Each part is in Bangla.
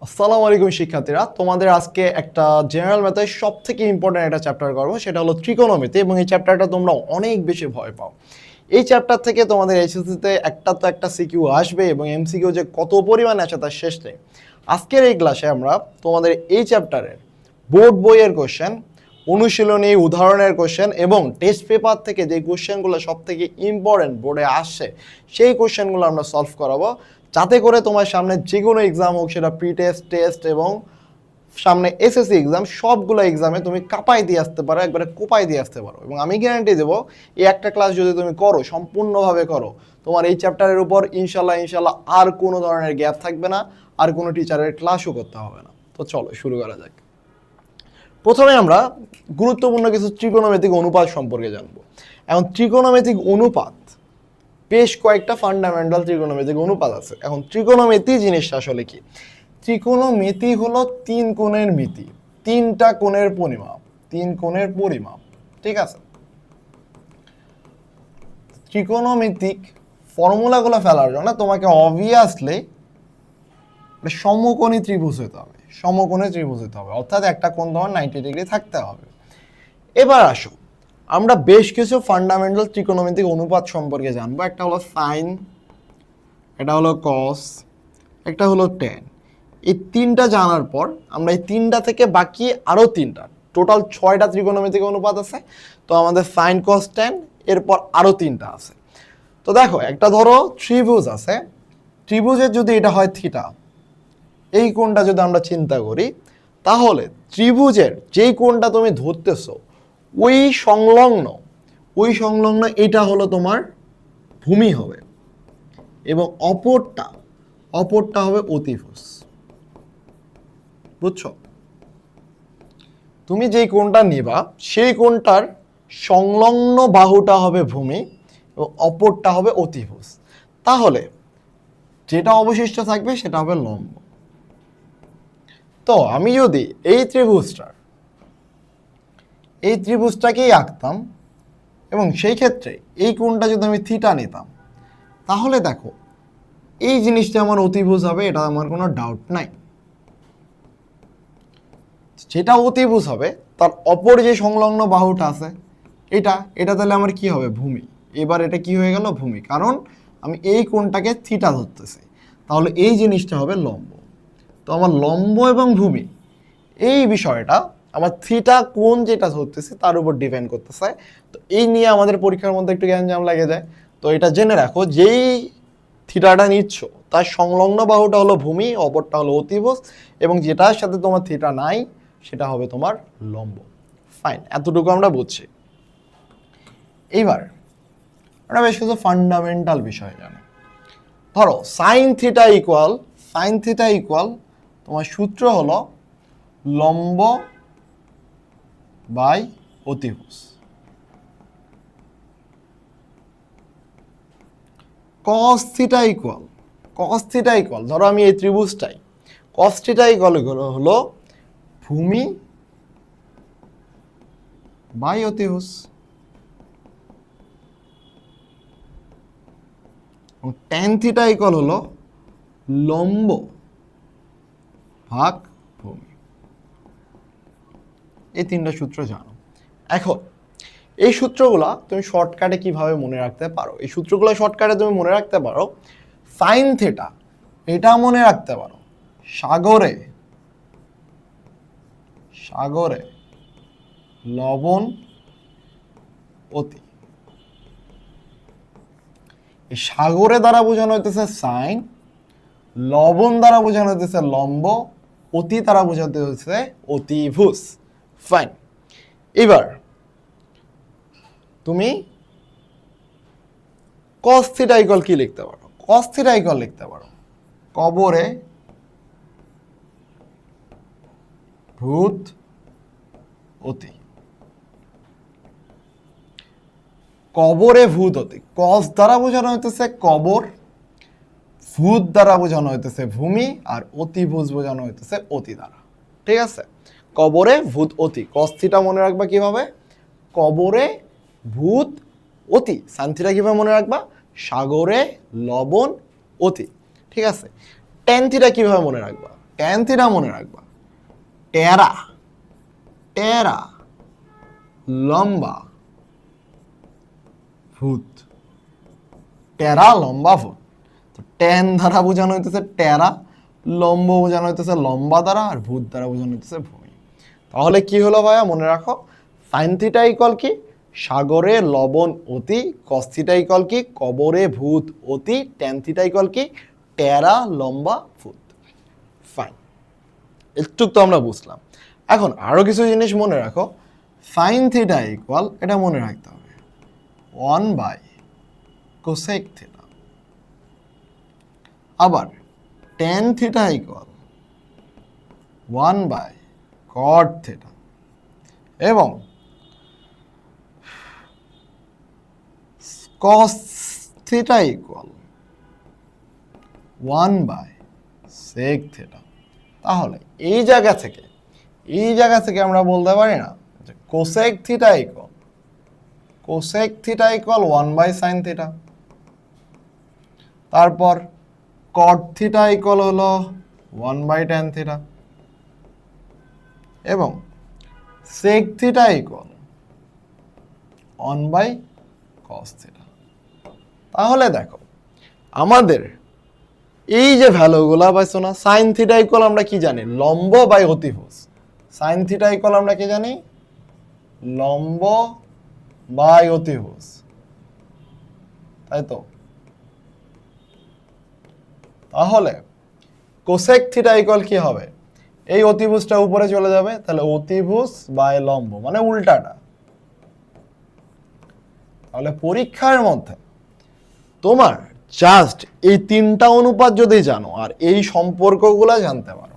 আসসালামু আলাইকুম শিক্ষার্থীরা, তোমাদের আজকে একটা জেনারেল ম্যাথের সব থেকে ইম্পর্টেন্ট একটা চ্যাপ্টার করবো, সেটা হলো ত্রিকোণমিতি। এবং এই চ্যাপ্টারটা তোমরা অনেক বেশি ভয় পাও। এই চ্যাপ্টার থেকে তোমাদের এইচএসসিতে একটা সিকিউ আসবে এবং এমসিকিউ যে কত পরিমাণে আসে তার শেষ নেই। আজকের এই ক্লাসে আমরা তোমাদের এই চ্যাপ্টারের বোর্ড বইয়ের কোশ্চেন, অনুশীলনী উদাহরণের কোশ্চেন এবং টেস্ট পেপার থেকে যে কোশ্চেনগুলো সব থেকে ইম্পর্টেন্ট বোর্ডে আসছে সেই কোশ্চেনগুলো আমরা সলভ করাবো, যাতে করে তোমার সামনে যে কোনো এক্সাম হোক, সেটা প্রি টেস্ট, টেস্ট এবং সামনে এসএসসি এক্সাম, সবগুলো এক্সামে তুমি কাপাই দিয়ে আসতে পারো, একবারে কোপাই দিয়ে আসতে পারো। এবং আমি গ্যারান্টি দেবো, এই একটা ক্লাস যদি তুমি করো, সম্পূর্ণভাবে করো, তোমার এই চ্যাপ্টারের উপর ইনশাল্লাহ আর কোনো ধরনের গ্যাপ থাকবে না, আর কোনো টিচারের ক্লাসও করতে হবে না। তো চলো শুরু করা যাক। প্রথমে আমরা গুরুত্বপূর্ণ কিছু ত্রিকোণমিতিক অনুপাত সম্পর্কে জানবো। এখন ত্রিকোণমিতিক অনুপাত, বেশ কয়েকটা ফান্ডামেন্টাল ত্রিকোণমিতিক অনুপাত আছে। এখন ত্রিকোণমিতি জিনিসটা আসলে কি? ত্রিকোণমিতি হলো তিন কোণের মিতি, তিনটা কোণের পরিমাপ, তিন কোণের পরিমাপ, ঠিক আছে? ত্রিকোণমিতিক ফর্মুলাগুলো ফেলার জন্য তোমাকে অবভিয়াসলি সমকোণী ত্রিভুজ হতে হবে, সমকোণী ত্রিভুজ হতে হবে, অর্থাৎ একটা কোণ তোমার 90 ডিগ্রি থাকতে হবে। এবার আসো, আমরা বেশ কিছু ফান্ডামেন্টাল ত্রিকোণমিতিক অনুপাত সম্পর্কে জানবো। একটা হলো সাইন, এটা হলো কস, একটা হলো টেন। এই তিনটা জানার পর আমরা এই তিনটা থেকে বাকি আরও তিনটা, টোটাল 6টা ত্রিকোণমিতিক অনুপাত আছে। তো আমাদের সাইন কস টেন, এরপর আরও তিনটা আছে। তো দেখো, একটা ধরো ত্রিভুজ আছে, ত্রিভুজের যদি এটা হয় থিটা, এই কোণটা যদি আমরা চিন্তা করি, তাহলে ত্রিভুজের যেই কোণটা তুমি ধরতেছো ওই সংলগ্ন এটা হলো তোমার ভূমি হবে, এবং অপরটা হবে অতিভুজ। বুঝছো? তুমি যেই কোণটা নিবা সেই কোণটার সংলগ্ন বাহুটা হবে ভূমি এবং অপরটা হবে অতিভুজ। তাহলে যেটা অবশিষ্ট থাকবে সেটা হবে লম্ব। তো আমি যদি এই ত্রিভুজটাকেই আঁকতাম এবং সেই ক্ষেত্রে এই কোণটা যদি আমি থিটা নিতাম, তাহলে দেখো এই জিনিসটা আমার অতিভুজ হবে, এটা আমার কোনো ডাউট নাই। যেটা অতিভুজ হবে তার অপর যে সংলগ্ন বাহুটা আছে এটা তাহলে আমার কি হবে? ভূমি। এবার এটা কি হয়ে গেল? ভূমি, কারণ আমি এই কোণটাকে থিটা ধরতেছি, তাহলে এই জিনিসটা হবে লম্ব। তো আমার লম্ব এবং ভূমি এই বিষয়টা আমার থিটা কোণ যেটা ধরতেছি তার উপর ডিপেন্ড করতেছে। তো এই নিয়ে আমাদের পরীক্ষার মধ্যে একটু জ্ঞানজাম লাগে যায়। তো এটা জেনে রাখো, যেই থিটাটা নিচ্ছ তার সংলগ্ন বাহুটা হলো ভূমি, অপরটা হলো অতিভুজ, এবং যেটার সাথে তোমার থিটা নাই সেটা হবে তোমার লম্ব। ফাইন, এতটুকু আমরা বুঝছি। এইবার আমরা বেশ কিছু ফান্ডামেন্টাল বিষয় জানি। ধরো সাইন থিটা ইকুয়াল তোমার সূত্র হলো লম্ব বাই অতিভুজ। কস থিটা ইকুয়াল ধরো আমি এই ত্রিভুজটাই, কস থিটা ইকুয়াল হলো ভূমি বাই অতিভুজ। ট্যান থিটা ইকুয়াল হলো লম্ব ভাগ ভূমি। এই তিনটা সূত্র জানো। এখন এই সূত্রগুলা তুমি শর্টকাটে কিভাবে মনে রাখতে পারো? এই সূত্রগুলো শর্টকাটে তুমি মনে রাখতে পারো, সাইন থিটা এটা মনে রাখতে পারো সাগরে লবণ অতি। এই সাগরে দ্বারা বোঝানো হইতেছে সাইন, লবণ দ্বারা বোঝানো হইতেছে লম্ব, অতি দ্বারা বোঝাতে হচ্ছে অতিভুজ। ফাইন, এবার তুমি কস থিটা ইকুয়াল কি লিখতে পারো? কস থিটা ইকুয়াল লিখতে পারো কবরে ভূত অতি। কবরে ভূত অতি, কস দ্বারা বোঝানো হইতেছে কবর, ভূত দ্বারা বোঝানো হইতেছে ভূমি, আর অতিভুজ বোঝানো হইতেছে অতি দ্বারা। ঠিক আছে? কবরে ভূত অতি, কস থিটা মনে রাখবা কিভাবে? কবরে ভূত অতি। সাইন থিটা কিভাবে মনে রাখবা? সাগরে লবণ অতি। ঠিক আছে? ট্যান থিটা কিভাবে মনে রাখবা? ট্যান থিটা মনে রাখবা, টেরা টেরা লম্বা ভূত, টেরা লম্বা ভূত। তো ট্যান দ্বারা বোঝানো হইতেছে টেরা, লম্ব বোঝানো হইতেছে লম্বা দ্বারা, আর ভূত দ্বারা বোঝানো হইতেছে ভূমি। তাহলে কি হলো ভাইয়া, মনে রাখো সাইন থিটা ইকুয়াল কি, সাগরে লবণ অতি, কস থিটা ইকুয়াল কি, কবরে ভূত অতি, ট্যান থিটা ইকুয়াল কি, টেরা লম্বা ভূত। ফাইন, একটু তো আমরা বুঝলাম। এখন আরো কিছু জিনিস মনে রাখো, সাইন থিটা ইকুয়াল, এটা মনে রাখতে হবে, 1/কোসেক থিটা। আবার ট্যান থিটা ইকুয়াল 1/কট থিটা, এবং cos থিটা ইকুয়াল 1/sec থিটা। তাহলে এই জায়গা থেকে আমরা বলতে পারি না যে cosec theta equal 1/sin theta, তারপর কট থিটা ইকুয়াল হলো 1/tan থিটা, এবং sec theta equal 1/cos theta. তাহলে দেখো আমাদের এই যে ভ্যালুগুলা পাইছো না, সাইন থিটা ইকুয়াল আমরা কি জানি, লম্ব বাই অতিভুজ। সাইন থিটা ইকুয়াল আমরা কি জানি, লম্ব বাই অতিভুজ, তাই তো। তাহলে কোসেক থিটা ইকুয়াল কি হবে, এই অতিভুজটা উপরে চলে যাবে, তাহলে অতিভুজ বাই লম্ব মানে উল্টাটা। তাহলে পরীক্ষার মধ্যে তোমার জাস্ট এই তিনটা অনুপাত যদি জানো আর এই সম্পর্কগুলা জানতে পারো,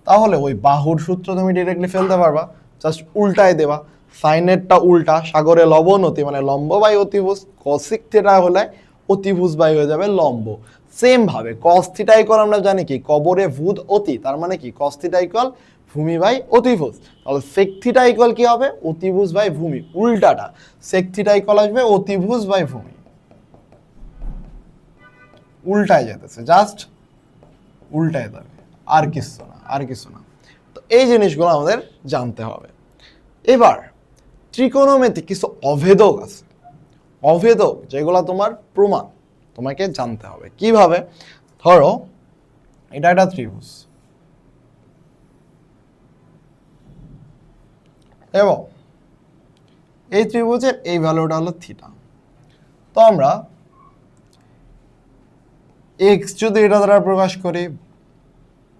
তাহলে ওই বাহুর সূত্র তুমি ডিরেক্টলি ফেলতে পারবা, জাস্ট উল্টায় দেবা। সাইনেরটা উল্টা, সাগরে লবণ অতি মানে লম্ব বাই অতিভুজ, কসিক থিটা হলে অতিভুজ বাই হয়ে যাবে লম্ব। সেম ভাবে কস থিটা ইকুয়াল আমরা জানি কি, কবরে ভূত অতি, তার মানে কি কস থিটা ইকুয়াল ভূমি বাই অতিভুজ। তাহলে সেক থিটা ইকুয়াল কি হবে, অতিভুজ বাই ভূমি, উল্টাটা। সেক থিটা ইকুয়াল আসবে অতিভুজ বাই ভূমি, উল্টায় যেতেছে, জাস্ট উল্টায় যাবে, আর কিছু না। তো এই জিনিসগুলো আমাদের জানতে হবে। এবার ত্রিকোণমিতি কিছু অভেদক আছে, অভেদক যেগুলো তোমার প্রমাণ তোমাকে জানতে হবে। কিভাবে, ধরো এটা একটা ত্রিভুজ, এবং এই ত্রিভুজের এই ভ্যালুটা হলো থিটা। তো আমরা এক্স যদি এটা দ্বারা প্রকাশ করি,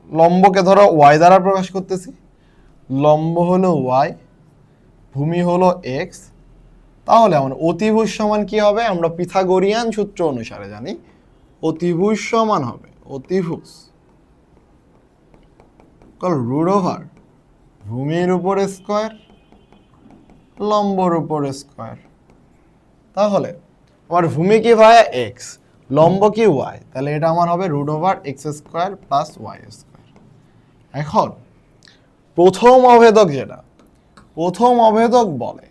লম্বকে ধরো ওয়াই দ্বারা প্রকাশ করতেছি, লম্ব হলো ওয়াই, ভূমি হলো এক্স। তাহলে আমার অতিভুজ সমান কি হবে, আমরা পিথাগোরিয়ান সূত্র অনুসারে জানি অতিভুজ সমান হবে, অতিভুজ রুট ওভার ভূমির উপর স্কোয়ার লম্বর উপর স্কোয়ার। তাহলে আমার ভূমি কি ভাইয়া এক্স, লম্ব কি ওয়াই, তাহলে এটা আমার হবে root over x square plus y square. এখন প্রথম অভেদক বলে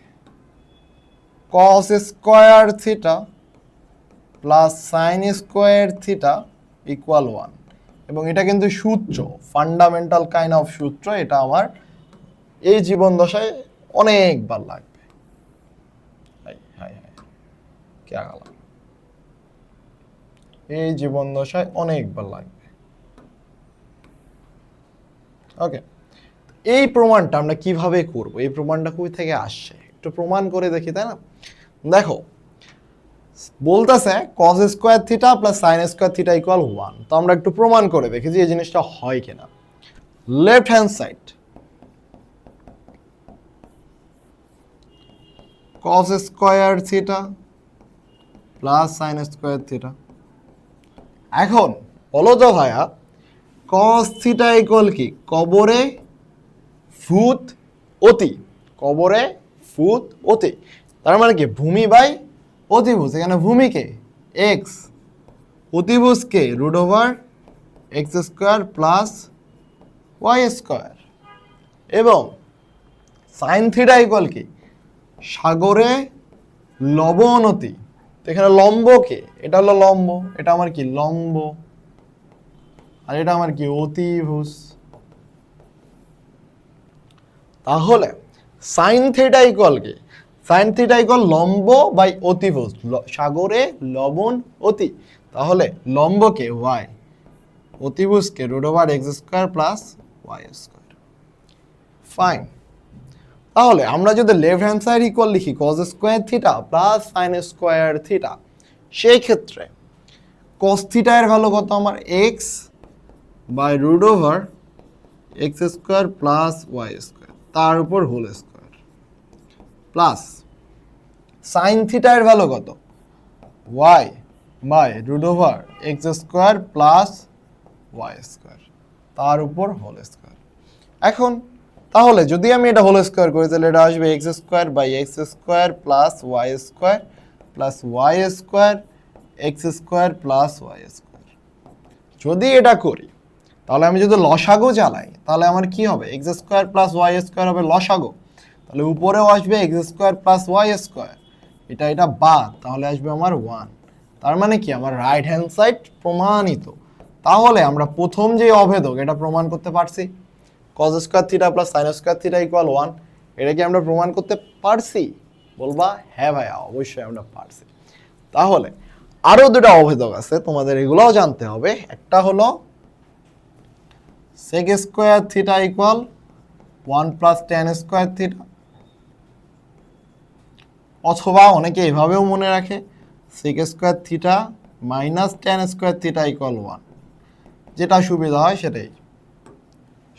cos square theta plus sine square theta equal 1, এবং এটা কিন্তু সূত্র, ফান্ডামেন্টাল কাইন্ড অফ সূত্র। এটা আমার এই জীবন দশায় অনেকবার লাগবে। এই জীবন দশায় অনেকবার লাগবে। ওকে, এই প্রমাণটা আমরা কিভাবে করব, এই প্রমাণটা কই থেকে আসছে একটু প্রমাণ করে দেখি, তাই না? দেখো বলতেছে cos square theta plus sine square theta equal 1। তো আমরা একটু প্রমাণ করে দেখি যে এই জিনিসটা হয় কিনা। Left hand side cos square theta plus sine square theta. এখন বলো তো ভাইয়া cos থিটা ইকুয়াল কি, কবরে ভূত অতি, কবরে ভূত অতি, তার মানে কি ভূমি বাই অতিভুজ। এখানে ভূমিকে এক্স, অতিভুজকে root over x square plus y square, এবং সাইন থিটা ইকুয়াল কি, সাগরে লবণ অতি। তো এখানে লম্বকে, এটা হলো লম্ব, এটা আমার কি লম্ব, আর এটা আমার কি অতিভুজ। তাহলে সাইন থিটা ইকুয়াল কি? সাইন থিটা ইকুয়াল লম্ব বাই অতিভুজ, সাগরে লবণ অতি, তাহলে লম্বকে ওয়াই, অতিভুজকে √x² plus y square. Fine. তাহলে আমরা যদি লেফট হ্যান্ড সাইড ইকুয়াল লিখি cos square theta plus sine square theta, সেই ক্ষেত্রে cos থিটা এর ভ্যালু কত আমার? x by √x² plus y square, তার উপর whole square, plus sine theta এর ভ্যালু কত? y by √x² plus y square, তার উপর হোল স্কোয়ার। এখন তাহলে যদি আমি এটা হোল স্কোয়ার করি তাহলে এটা আসবে x² by x² plus y square plus y square x² plus y square. যদি এটা করি তাহলে আমি যদি লসাগু চালাই তাহলে আমার কি হবে? x² প্লাস ওয়াই স্কোয়ার হবে লসাগু, তাহলে উপরেও আসবে x² প্লাস ওয়াই স্কোয়ার, এটা বাদ, তাহলে আসবে আমার 1। তার মানে কি? আমার রাইট হ্যান্ড সাইড প্রমাণিত। তাহলে আমরা প্রথম যে অভেদক এটা প্রমাণ করতে পারছি, cos square theta plus sine square theta equal 1, এটা কি আমরা প্রমাণ করতে পারছি? বলবা হ্যাঁ ভাইয়া, অবশ্যই আমরা পারছি। তাহলে আরো দুটো অভেদক আছে, তোমাদের এগুলোও জানতে হবে। একটা হলো sec square theta equal 1 plus tan square theta, অথবা অনেকে এভাবেও মনে রাখে sec square theta minus tan square theta equal 1, যেটা সুবিধা হয়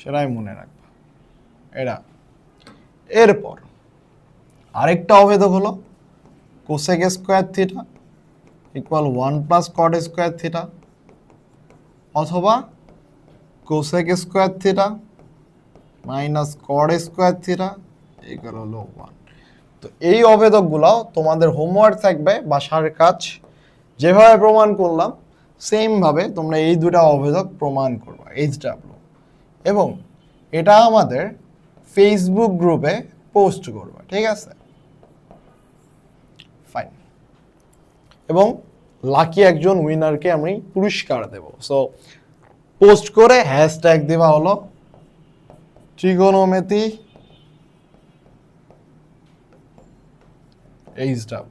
সেটাই মনে রাখবা এটা। এরপর আরেকটা অভেদক হলো cosec square theta equal 1 plus cot square theta, অথবা cosec square theta minus cot square theta equal হলো 1। তো এই অভেদকগুলো তোমাদের হোমওয়ার্ক থাকবে, বাসার কাজ। যেভাবে প্রমাণ করলাম সেমভাবে তোমরা এই দুটা অভেদক প্রমাণ করবা, HW, এবং এটা আমাদের ফেসবুক গ্রুপে পোস্ট করবা, ঠিক আছে? ফাইন। এবং লাকি একজন উইনারকে আমি পুরস্কার দেব। সো পোস্ট করে হ্যাশট্যাগ দেওয়া হলো ট্রিগোনোমেট্রি HW,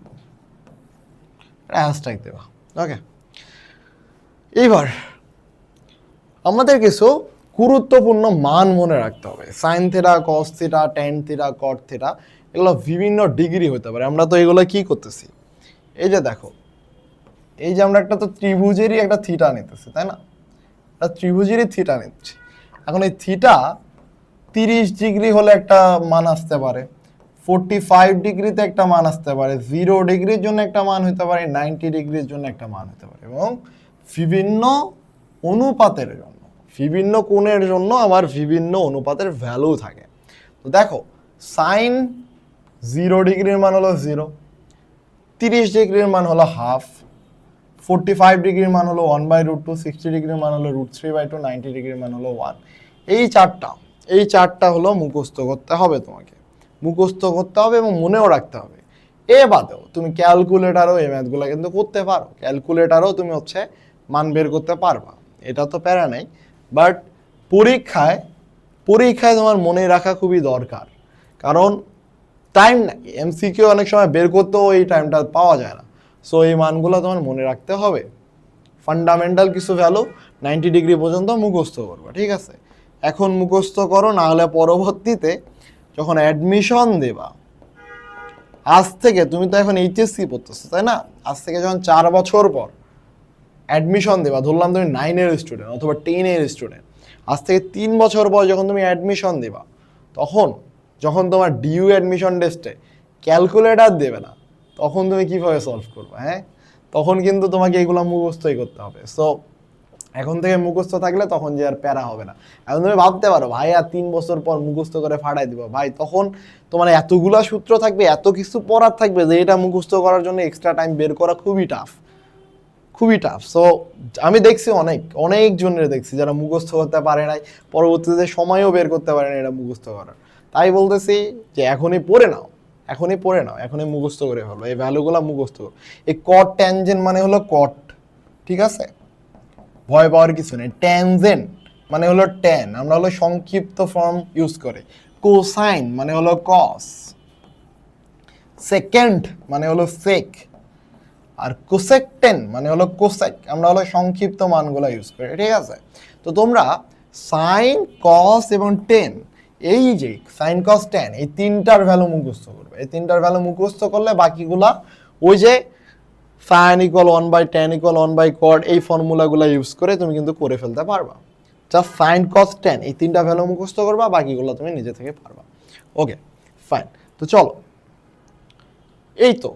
হ্যাশট্যাগ দেওয়া। ওকে, এইবার আমাদের কিছু গুরুত্বপূর্ণ মান মনে রাখতে হবে। Sine theta, cos theta, tan theta, cot theta, এগুলো বিভিন্ন ডিগ্রি হতে পারে। আমরা তো এগুলো কি করতেছি, এই যে দেখো, এই যে আমরা একটা তো ত্রিভুজেরই একটা থিটা নিতেছি, তাই না? একটা ত্রিভুজেরই থিটা নিচ্ছি। এখন এই থিটা 30 ডিগ্রি হলে একটা মান আসতে পারে, 45 ডিগ্রিতে একটা মান আসতে পারে, 0 ডিগ্রির জন্য একটা মান হতে পারে, 90 ডিগ্রির জন্য একটা মান হতে পারে, এবং বিভিন্ন অনুপাতের জন্য, বিভিন্ন কোণের জন্য আমার বিভিন্ন অনুপাতের ভ্যালু থাকে। তো দেখো, সাইন 0 ডিগ্রির মান হলো 0, 30 ডিগ্রির মান হলো হাফ, 45 ডিগ্রির মান হলো 1/√2, 60 ডিগ্রির মান হলো √3/2, 90 ডিগ্রির মান হলো 1। এই চারটা হলো মুখস্থ করতে হবে, তোমাকে মুখস্থ করতে হবে এবং মনেও রাখতে হবে। এ বাদেও তুমি ক্যালকুলেটারও এই ম্যাথগুলো কিন্তু করতে পারো, ক্যালকুলেটারও তুমি মান বের করতে পারবা, এটা তো প্যারা নেই। বাট পরীক্ষায় তোমার মনে রাখা খুবই দরকার, কারণ টাইম নাই, MCQ অনেক সময় বের করতেও এই টাইমটা পাওয়া যায় না। সো এই মানগুলো তোমার মনে রাখতে হবে। ফান্ডামেন্টাল কিছু ভ্যালু 90 ডিগ্রি পর্যন্ত মুখস্থ করবা, ঠিক আছে? এখন মুখস্থ করো, না হলে পরবর্তীতে যখন অ্যাডমিশন দেবা, আজ থেকে তুমি তো এখন HSC পড়তেছো, তাই না? আজ থেকে যখন 4 বছর পর অ্যাডমিশন দেবা, ধরলাম তুমি 9-এর স্টুডেন্ট অথবা 10-এর স্টুডেন্ট, আজ থেকে 3 বছর পর যখন তুমি অ্যাডমিশন দেবা, যখন তোমার ডিইউ অ্যাডমিশন টেস্টে ক্যালকুলেটার দেবে না, তখন তুমি কিভাবে সলভ করবে? হ্যাঁ, তখন কিন্তু তোমাকে এগুলো মুখস্থই করতে হবে। সো এখন থেকে মুখস্থ থাকলে তখন যে আর প্যারা হবে না। এখন তুমি ভাবতে পারো ভাই আর 3 বছর পর মুখস্থ করে ফাটাই দিব, ভাই তখন তোমার এতগুলা সূত্র থাকবে, এত কিছু পড়ার থাকবে যে এটা মুখস্থ করার জন্য এক্সট্রা টাইম বের করা খুবই টাফ। সো আমি দেখছি অনেক জনের দেখছি যারা মুখস্থ করতে পারে নাই, পরবর্তীতে সময়ও বের করতে পারে না এটা মুখস্থ করার। তাই বলতেছি যে এখনই পড়ে নাও, এখনই মুখস্থ করে ফেলো, এই ভ্যালুগুলো মুখস্থ করো। এই কট ট্যানজেন্ট মানে হলো কট, ঠিক আছে? ভয় পাওয়ার কিছু নেই। ট্যানজেন্ট মানে হলো ট্যান, আমরা হলো সংক্ষিপ্ত ফর্ম ইউজ করে। কোসাইন মানে হলো কস, সেকেন্ড মানে হলো সেক, আর কোসেক টেন মানে হলো কোসেক। আমরা হলো সংক্ষিপ্ত মানগুলো ইউজ করি, ঠিক আছে? তো তোমরা সাইন কস এবং টেন, এই যে সাইন কস টেন, এই তিনটার ভ্যালু মুখস্থ করবে। এই তিনটার ভ্যালু মুখস্থ করলে বাকিগুলা ওই যে sign equal 1/tan equal 1/cot এই ফর্মুলাগুলো ইউজ করে তুমি কিন্তু করে ফেলতে পারবা। জাস্ট সাইন কস টেন এই তিনটা ভ্যালু মুখস্থ করবা, বাকিগুলো তুমি নিজে থেকে পারবা। Okay fine. তো চলো, এই তো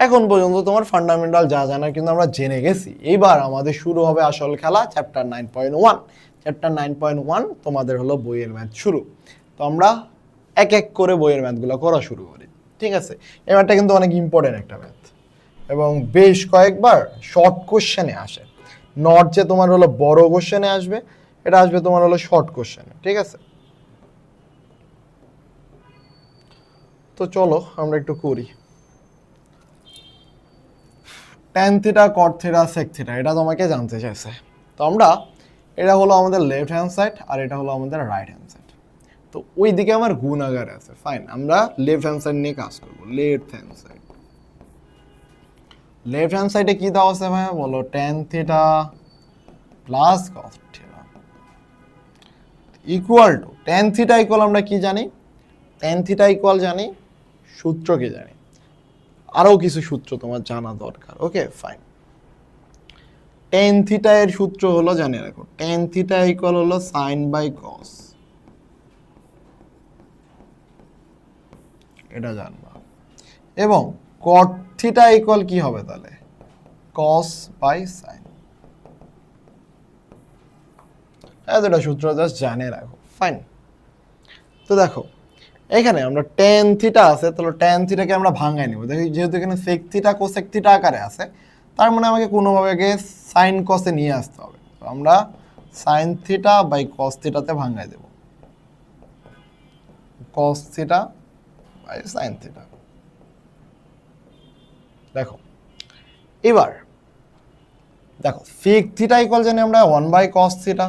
এখন পর্যন্ত তোমার ফান্ডামেন্টাল যা জানার কিন্তু আমরা জেনে গেছি। এইবার আমাদের শুরু হবে আসল খেলা, চ্যাপ্টার 9.1। চ্যাপ্টার 9.1 তোমাদের হলো বইয়ের ম্যাথ শুরু। তো আমরা এক এক করে বইয়ের ম্যাথগুলো করা শুরু করি, ঠিক আছে? এই ম্যাথটা কিন্তু অনেক ইম্পর্টেন্ট একটা ম্যাথ এবং বেশ কয়েকবার শর্ট কোশ্চেনে আসে। নট যে তোমার হলো বড় কোশ্চেনে আসবে, এটা আসবে তোমার হলো শর্ট কোশ্চেনে, ঠিক আছে? তো চলো আমরা একটু করি। Tan theta, cot theta, sec theta, এটা তোমাকে জানতে চাইছে। তো আমরা, এটা হলো আমাদের লেফট হ্যান্ড সাইড আর এটা হলো আমাদের রাইট হ্যান্ড সাইড। তো ওই দিকে আমার গুণাগার আছে, ফাইন। আমরা লেফট হ্যান্ড সাইড নিয়ে কাজ করবো। Left hand side, left hand সাইডে কি দেওয়া আছে ভাইয়া বলো? Tan theta plus cos theta equal to, tan theta equal আমরা কি জানি? ট্যান থিটা ইকুয়াল জানি, সূত্র কি জানি? আরও কিছু সূত্র তোমার জানা দরকার। Okay fine. ট্যান থিটা এর সূত্র হলো, জানি রাখো, ট্যান থিটা ইকুয়াল হলো সাইন বাই কস, এটা জানবা। এবং কট থিটা ইকুয়াল কি হবে তাহলে? Cos by sine. এতটা সূত্র জাস্ট জানে রাখো, ফাইন। তো দেখো এখানে আমরা ট্যান থিটা আছে, তাহলে ট্যান থিটাকে আমরা ভাঙাই নেব। দেখি যেহেতু এখানে সেক থিটা কোসেক থিটা আকারে আছে, তার মানে আমাকে কোনোভাবে সাইন কসে নিয়ে আসতে হবে। তো আমরা সাইন থিটা বাই কস থিটাতে ভাঙাই দেব, cos theta by sine theta. দেখো এবার দেখো সেক থিটা ইকুয়াল জানি আমরা 1/cos থিটা,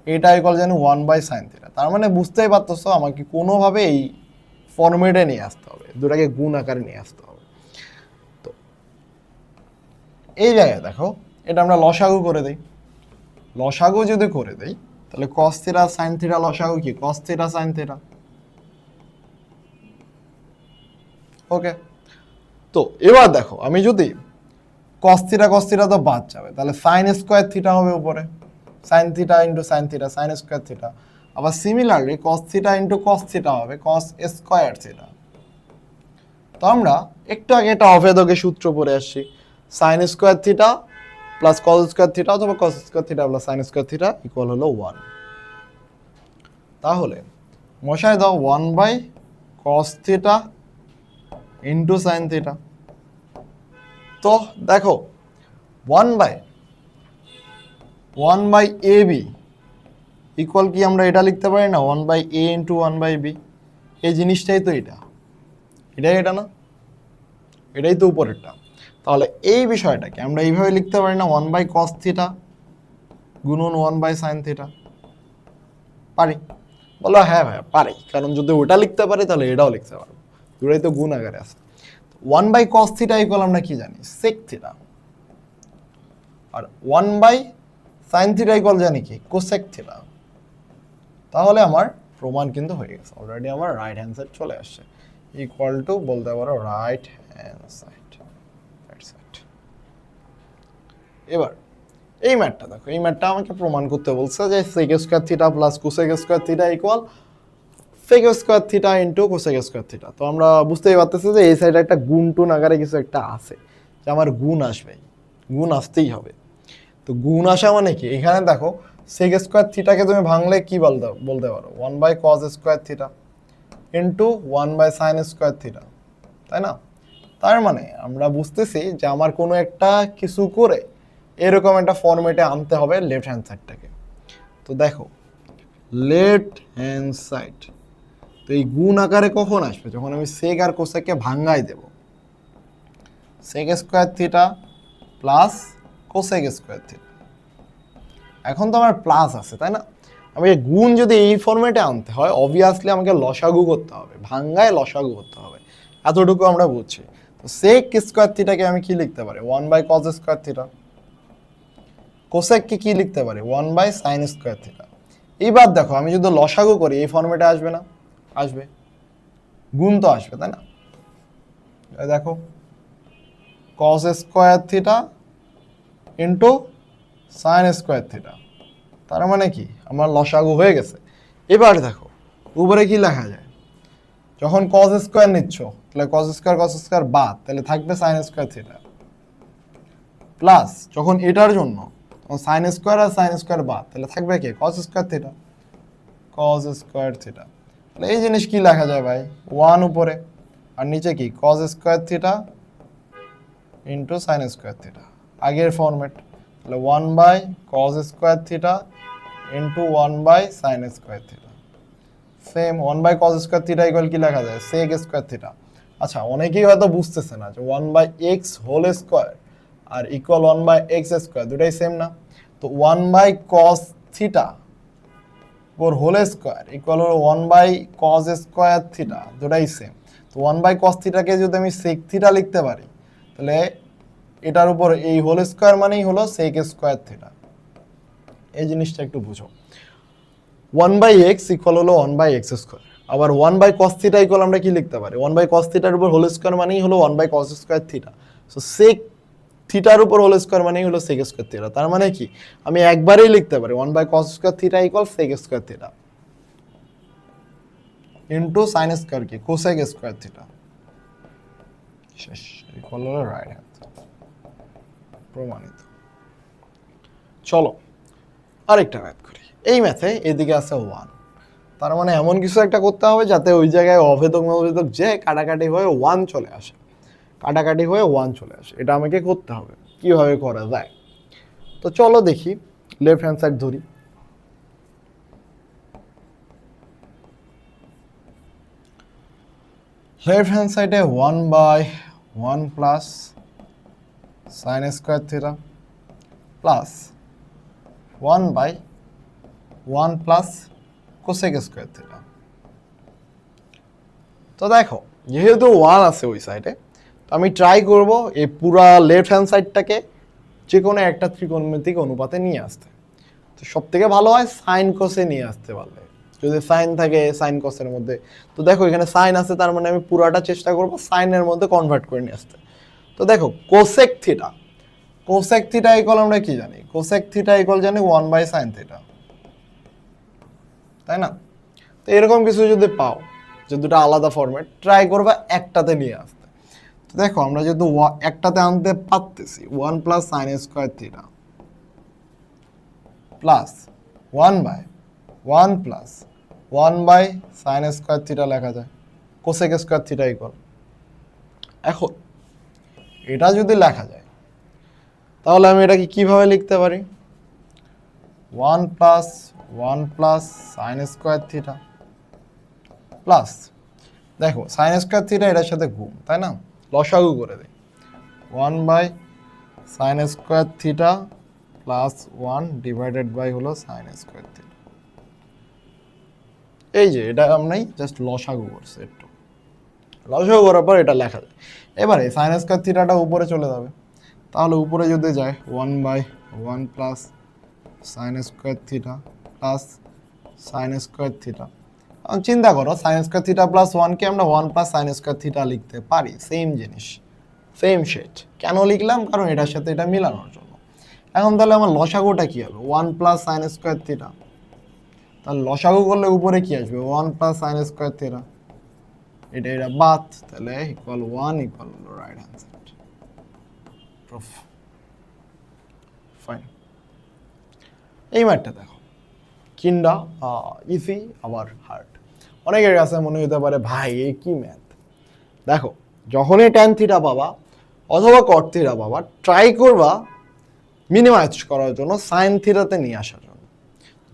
এটা ইকুয়াল জানি 1/sin থিটা। তার মানে বুঝতেই পারতেছো আমাকে কোনোভাবে এই ফর্মেটে নিয়ে আসতে হবে, দুটাকে গুণ আকারে নিয়ে আসতে হবে। তো এই জায়গায় দেখো, এটা আমরা লসাগু করে দিই। লসাগু যদি করে দেই তাহলে cos থিটা sin থিটা লসাগু কি? cos theta sin theta. Okay, তো এবার দেখো আমি যদি cos থিটা তো বাদ যাবে, তাহলে sin স্কয়ার থিটা হবে উপরে, sin theta into sin theta, sin square theta. আবার similarly cos theta into cos theta হবে cos স্কয়ার থিটা। তো আমরা একটু আগে এটা অভেদকে সূত্র পড়ে আসছি, sin square theta plus cos square theta অথবা cos square theta plus sin square theta equal হলো 1। তাহলে মশাই দাও 1/cos theta into sin theta. তো দেখো 1/ab ইকুয়াল কি আমরা এটা লিখতে পারি না? 1/a into 1/b। এই জিনিসটাই তো এটা, এটাই এটা না, এটাই তো উপরেরটা। তাহলে এই বিষয়টাকে আমরা এইভাবে লিখতে পারি না? 1/cos থিটা গুণন 1/sin থিটা। পারি? বলো হ্যাঁ ভাইয়া পারি, কারণ যদি ওটা লিখতে পারি তাহলে এটাও লিখতে পারবো, দুটাই তো গুণ আকারে আছে। 1/cos থিটা ইকুয়াল আমরা কি জানি? sec theta. আর 1/sin থিটা ইকুয়াল জানি কি? cosec theta. তাহলে আমার প্রমাণ কিন্তু হয়ে গেছে, অলরেডি আমার রাইট হ্যান্ড সাইড চলে আসছে, ইকুয়াল টু বলতে পারো রাইট হ্যান্ড সাইড। এবার এই ম্যাথটা দেখো, এই ম্যাথটা আমাকে প্রমাণ করতে বলছে যে sec square theta plus cosec square theta equal sec square theta into cosec square theta. তো আমরা বুঝতেই পারতেছি যে এই সাইডে একটা গুণ টুন আকারে কিছু একটা আছে, যে আমার গুণ আসবে, গুণ আসতেই হবে। তো গুণ আসা মানে কি? এখানে দেখো sec স্কয়ার থিটাকে তুমি ভাঙলে কি বলতে পারো? 1/cos square theta into 1/sin square theta, তাই না? তার মানে আমরা বুঝতেছি যে আমার কোনো একটা কিছু করে এরকম একটা ফরম্যাটে আনতে হবে লেফট হ্যান্ড সাইডটাকে। তো দেখো লেফট হ্যান্ড সাইড, তো এই গুণ আকারে কখন আসবে? যখন আমি সেক আর কোসেককে ভাঙাই দেব। Sec square theta plus cosec square theta, এখন তো আমার প্লাস আছে তাই না? আমাকে গুণ যদি এই ফরম্যাটে আনতে হয় অবভিয়াসলি আমাকে লসাগু করতে হবে, ভাঙ্গায় লসাগু করতে হবে, এতটুকু আমরা বুঝছি। তো সেক স্কোয়ার থিটাকে আমি কি লিখতে পারি, 1/cos স্কোয়ার থিটা। কোসেককে কি লিখতে পারি, 1/sin স্কোয়ার থিটা। এইবার দেখো আমি যদি লসাগু করি এই ফরম্যাটে আসবে না? আসবে, গুণ তো আসবে, তাই না? দেখো cos square theta into sin square theta, তার মানে কি আমার লসাগু হয়ে গেছে। এবার দেখো উপরে কি লেখা যায়, যখন cos স্কোয়ার নিচ্ছ তাহলে cos স্কোয়ার বাদ, তাহলে থাকবে sin স্কোয়ার থিটা, প্লাস যখন এটার জন্য sin স্কোয়ার আর sin স্কোয়ার বাদ, তাহলে থাকবে কি cos square theta, cos square theta. তাহলে এই জিনিস কি লেখা যায় ভাই, 1 উপরে আর নিচে কি cos square theta into sin square theta, আগের ফরম্যাট। তাহলে 1/cos square theta into 1/sin square theta. Same 1/cos square theta equal কি লেখা যায়, sec স্কোয়ার থিটা। আচ্ছা অনেকেই হয়তো বুঝতেছে না যে 1/x হোল স্কোয়ার আর ইকুয়াল 1/x স্কোয়ার দুটাই সেম না। তো 1/cos থিটা ওর হোল স্কোয়ার ইকুয়াল হলো 1/cos স্কোয়ার থিটা, দুটাই সেম। তো 1/cos থিটাকে যদি আমি sec থিটা লিখতে পারি, তাহলে এটার উপর এই হোল স্কোয়ার মানেই হলো sec স্কোয়ার থিটা। এই জিনিসটা একটু বুঝো। 1/x ইকুয়াল হলো 1/x স্কোয়ার, আবার 1/cos থিটা ইকুয়াল আমরা কি লিখতে পারি, 1/cos থিটার উপর হোল স্কোয়ার মানেই হলো 1/cos square theta. So sec থিটার উপর হোল স্কোয়ার মানেই হলো sec স্কোয়ার থিটা। তার মানে কি আমি একবারেই লিখতে পারি 1/cos square theta equal sec square theta into sin square কি cosec স্কোয়ার থিটা, শেষ, ইকুয়াল হলো রাইট হ্যান্ড প্রমাণিত। চলো আরেকটা ম্যাথ করি। এই ম্যাথে এদিকে আছে 1, তার মানে এমন কিছু একটা করতে হবে যাতে ওই জায়গায় অভেদক মভেদক যে কাটাকাটি হয়ে 1 চলে আসে, কাটাকাটি হয়ে 1 চলে আসে, এটা আমাকে করতে হবে। কিভাবে করা যায়, তো চলো দেখি। লেফট হ্যান্ড সাইড ধরি, লেফট হ্যান্ড সাইডে 1/1 plus sin square theta plus 1/1 plus cosec square theta. তো দেখো যেহেতু 1 আছে ওই সাইডে, তো আমি ট্রাই করব এই পুরা লেফট হ্যান্ড সাইডটাকে যে কোনো একটা ত্রিকোণমিতিক অনুপাতে নিয়ে আসতে। তো সব থেকে ভালো হয় সাইন কোসে নিয়ে আসতে পারলে, যদি সাইন থাকে সাইন কোসের মধ্যে। তো দেখো এখানে সাইন আছে, তার মানে আমি পুরাটা চেষ্টা করব সাইনের মধ্যে কনভার্ট করে নিয়ে আসতে। তো দেখো cosec theta, cosec theta equal আমরা কি জানি, কোসেক থিটা ইকুয়াল জানি 1/sin থিটা, তাই না? তো এরকম কিছু যদি পাও যে দুটো আলাদা ফরম্যাট, ট্রাই করবা একটাতে নিয়ে আসতে। তো দেখো আমরা যেহেতু একটাতে আনতে পারতেছি 1 plus sine square theta plus 1/1 plus 1/sin square theta লেখা যায়, কোসেক স্কোয়ার থিটা ইকুয়াল। এখন এটা যদি লেখা যায় তাহলে আমি এটাকে কিভাবে লিখতে পারি, 1 plus 1 plus sine square theta plus, দেখো সাইন স্কোয়ার থিটা এটার সাথে গুণ, তাই না? লসাগু করে দিই, 1/sin square theta plus 1 divided by হলো সাইন স্কোয়ার থিটা। এই যে এটা আমরাই জাস্ট লসাগু করছি, একটু লসাগু করার পর এটা লেখা যায়। এবারে সাইন স্কোয়ার থিটাটা উপরে চলে যাবে, তাহলে উপরে যদি যায় 1/1 plus sine square theta plus sine square theta. চিন্তা করো সাইন স্কোয়ার থিটা প্লাস 1কে আমরা 1 প্লাস সাইন স্কোয়ার থিটা লিখতে পারি, সেম জিনিস সেম শেড। কেন লিখলাম, কারণ এটার সাথে এটা মিলানোর জন্য। এখন তাহলে আমার লসাগুটা কি হবে, 1 প্লাস সাইন স্কোয়ার থিটা, তাহলে লসাগু করলে উপরে কি আসবে, 1 প্লাস সাইন স্কোয়ার থিটা, এটা বাদ, তাহলে equal 1 equal right hand side proof. Fine. এই ম্যাথটা দেখো কিন্ডা ইজি আবার হার্ড। অনেকের কাছে মনে হতে পারে ভাই এই কি ম্যাথ। দেখো যখনই ট্যান থিটা পাবা অথবা কট থিটা পাবা, ট্রাই করবা মিনিমাইজ করার জন্য সাইন থিটাতে নিয়ে আসার জন্য।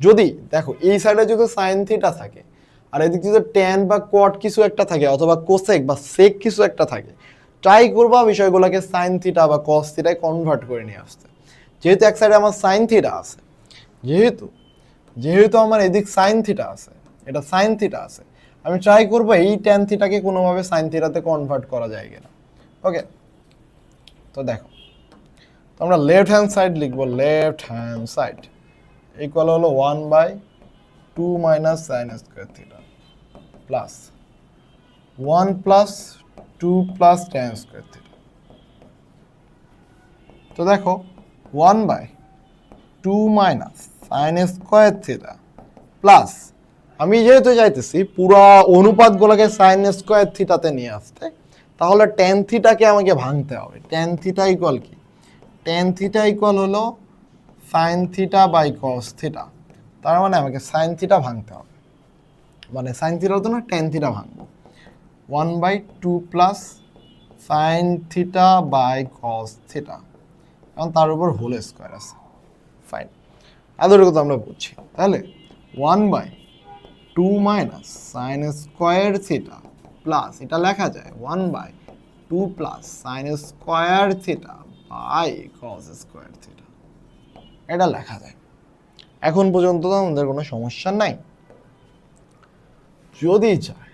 যদি দেখো এই সাইডে যদি সাইন থিটা থাকে আর এদিক যদি ট্যান বা কট কিছু একটা থাকে অথবা কোসেক বা সেক কিছু একটা থাকে, ট্রাই করবা বিষয়গুলোকে সাইন থিটা বা কস থিটায় কনভার্ট করে নিয়ে আসতে। যেহেতু এক সাইডে আমার সাইন থিটা আছে, যেহেতু যেহেতু আমার এদিক সাইন থিটা আছে, এটা সাইন থিটা আছে, আমি ট্রাই করবো এই ট্যান থিটাকে কোনোভাবে সাইন থিটাতে কনভার্ট করা যায় কিনা। ওকে, তো দেখো, তো আমরা লেফট হ্যান্ড সাইড লিখবো, লেফট হ্যান্ড সাইড ইকুয়াল হলো 1/2 minus sine square theta plus 1 plus 2 plus tan square theta. তো দেখো 1/2 minus sine square theta plus, আমি যেহেতু চাইতেছি পুরো অনুপাতগুলোকে সাইন স্কোয়ার থিটাতে নিয়ে আসতে, তাহলে ট্যান থিটাকে আমাকে ভাঙতে হবে। ট্যান থিটা ইকুয়াল কি? ট্যান থিটা ইকুয়াল হলো sine theta by cos theta. তার মানে আমাকে সাইন থিটা ভাঙতে হবে, মানে সাইন থিটা হতো না, ট্যান থিটা ভাঙবো। 1/2 plus sine theta by cos theta, কারণ তার উপর হোল স্কোয়ার আছে। ফাইন, এতটুকু তো আমরা বুঝছি। তাহলে 1/2 minus sine square theta plus, এটা লেখা যায় 1/2 plus sine square theta by cos square theta, এটা লেখা যায়। এখন পর্যন্ত তো আমাদের কোনো সমস্যা নাই। যদি চায়